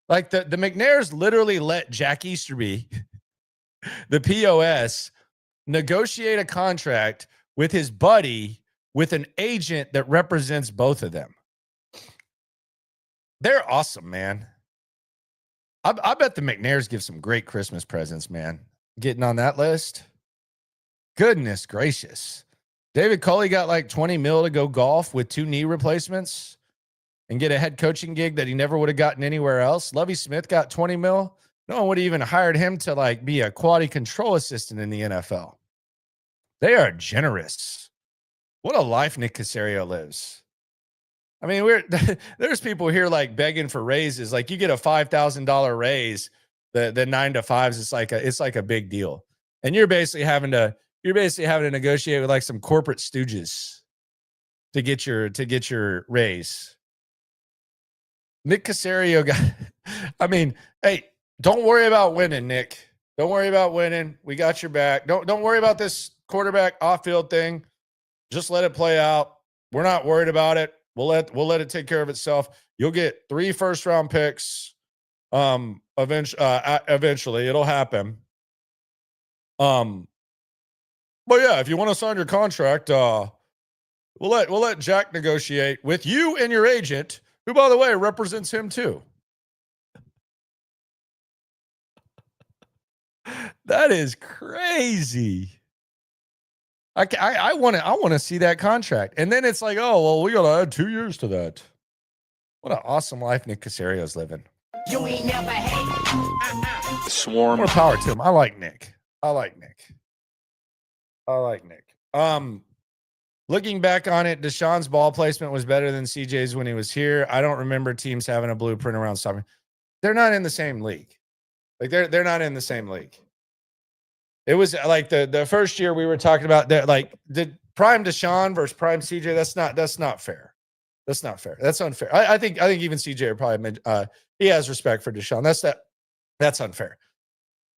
Like, the McNairs literally let Jack Easterby, the POS, negotiate a contract with his buddy with an agent that represents both of them. They're awesome, man. I bet the McNairs give some great Christmas presents, man. Getting on that list. Goodness gracious. David Culley got like 20 mil to go golf with 2 knee replacements and get a head coaching gig that he never would have gotten anywhere else. Lovie Smith got 20 mil. No one would have even hired him to like be a quality control assistant in the NFL. They are generous. What a life Nick Caserio lives. I mean, there's people here like begging for raises. Like, you get a $5,000 raise, the 9 to 5s. It's like a big deal. And you're basically having to negotiate with like some corporate stooges to get your raise. Nick Caserio got, I mean, hey, don't worry about winning, Nick. Don't worry about winning. We got your back. Don't worry about this quarterback off-field thing. Just let it play out. We're not worried about it. We'll let it take care of itself. You'll get 3 first-round picks. Eventually, it'll happen. But yeah, if you want to sign your contract, we'll let Jack negotiate with you and your agent, who, by the way, represents him too. That is crazy. I want to see that contract. And then it's like, oh, well, we got to add 2 years to that. What an awesome life Nick Caserio's living. You ain't never hate. Swarm. More power to him. I like Nick. Looking back on it, Deshaun's ball placement was better than CJ's when he was here. I don't remember teams having a blueprint around stopping. They're not in the same league. Like, they're not in the same league. It was like the first year we were talking about that, like, the prime Deshaun versus prime CJ. That's not fair. That's not fair. That's unfair. I think even CJ probably he has respect for Deshaun. That's unfair.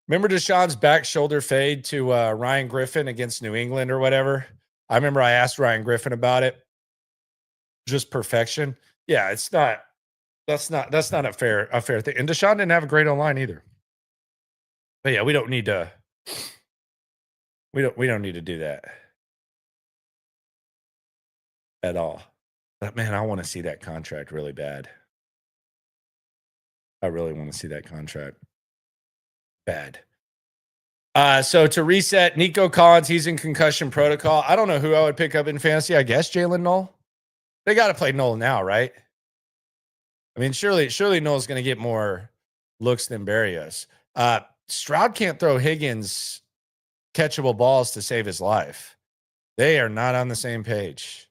Remember Deshaun's back shoulder fade to Ryan Griffin against New England or whatever? I remember I asked Ryan Griffin about it. Just perfection. Yeah, it's not. That's not a fair thing. And Deshaun didn't have a great online either. But yeah, we don't need to. We don't need to do that at all. But man, I want to see that contract really bad. I really want to see that contract. Bad. So to reset, Nico Collins, he's in concussion protocol. I don't know who I would pick up in fantasy. I guess Jalen Knoll. They got to play Knoll now, right? I mean, surely Knoll's going to get more looks than Berrios. Stroud can't throw Higgins catchable balls to save his life. They are not on the same page.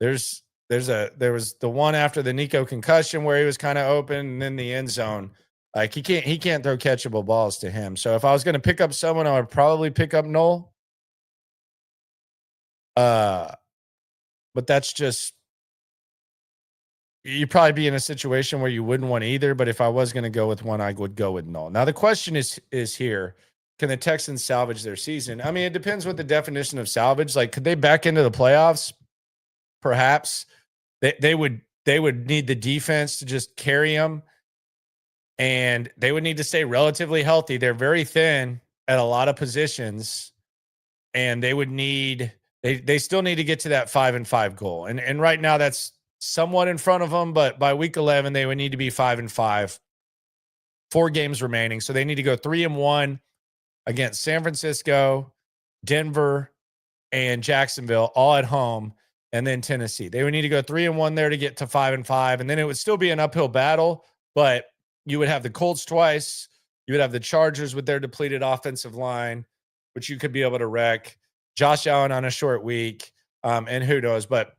There was the one after the Nico concussion where he was kind of open, and then the end zone. Like he can't throw catchable balls to him. So if I was going to pick up someone, I would probably pick up Knoll. But that's just, you'd probably be in a situation where you wouldn't want either. But if I was going to go with one, I would go with Knoll. Now the question is here: can the Texans salvage their season? I mean, it depends what the definition of salvage. Like, could they back into the playoffs? Perhaps they would need the defense to just carry them. And they would need to stay relatively healthy. They're very thin at a lot of positions, and they would need they still need to get to that 5-5 goal. And right now that's somewhat in front of them, but by week 11 they would need to be 5-5. 4 games remaining, so they need to go 3-1 against San Francisco, Denver, and Jacksonville, all at home, and then Tennessee. They would need to go 3-1 there to get to 5-5, and then it would still be an uphill battle, but you would have the Colts twice. You would have the Chargers with their depleted offensive line, which you could be able to wreck. Josh Allen on a short week, and who knows. But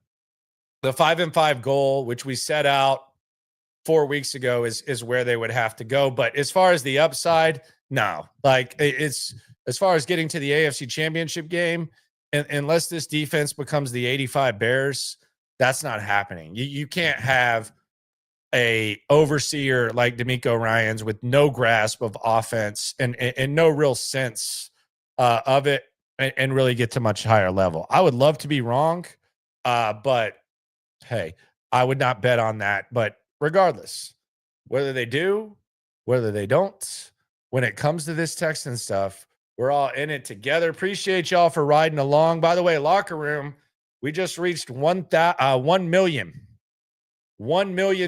the 5-5 goal, which we set out 4 weeks ago, is where they would have to go. But as far as the upside, no. Like, it's as far as getting to the AFC Championship game, and unless this defense becomes the 85 Bears, that's not happening. You can't have a overseer like DeMeco Ryans with no grasp of offense and no real sense of it and really get to much higher level. I would love to be wrong, but hey, I would not bet on that. But regardless, whether they do, whether they don't, when it comes to this Texan stuff, we're all in it together. Appreciate y'all for riding along. By the way, Locker Room, we just reached 1 million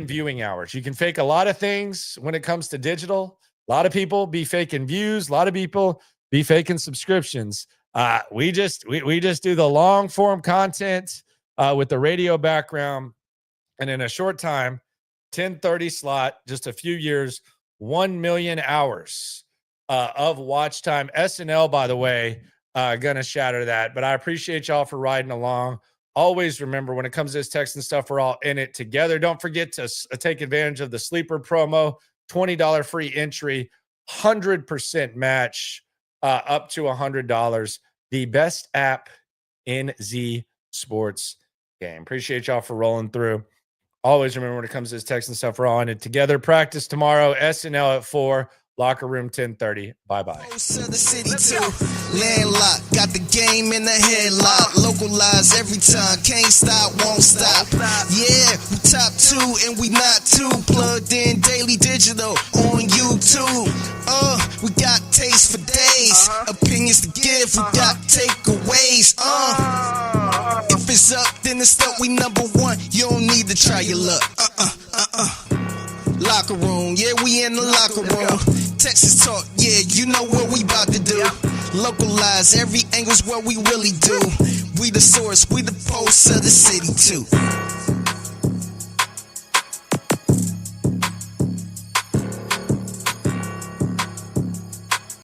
viewing hours. You can fake a lot of things when it comes to digital. A lot of people be faking views. A lot of people be faking subscriptions. We just do the long form content with the radio background. And in a short time, 10:30 slot, just a few years, 1 million hours of watch time. SNL, by the way, gonna shatter that. But I appreciate y'all for riding along. Always remember, when it comes to this Texan stuff, we're all in it together. Don't forget to take advantage of the sleeper promo, $20 free entry, 100% match, up to $100. The best app in the sports game. Appreciate y'all for rolling through. Always remember, when it comes to this Texan stuff, we're all in it together. Practice tomorrow, SNL at 4. Locker Room 10:30. Bye-bye. The city too. Landlocked, got the game in the headlock. Localized every time, can't stop, won't stop. Yeah, we top 2 and we not 2. Plugged in daily digital on YouTube. We got taste for days. Opinions to give, we got takeaways. If it's up, then it's up. We number 1. You don't need to try your luck. Locker Room, yeah, we in the locker room. Texas talk, yeah, you know what we about to do. Localize every angle's what we really do. We the source, we the pulse of the city too.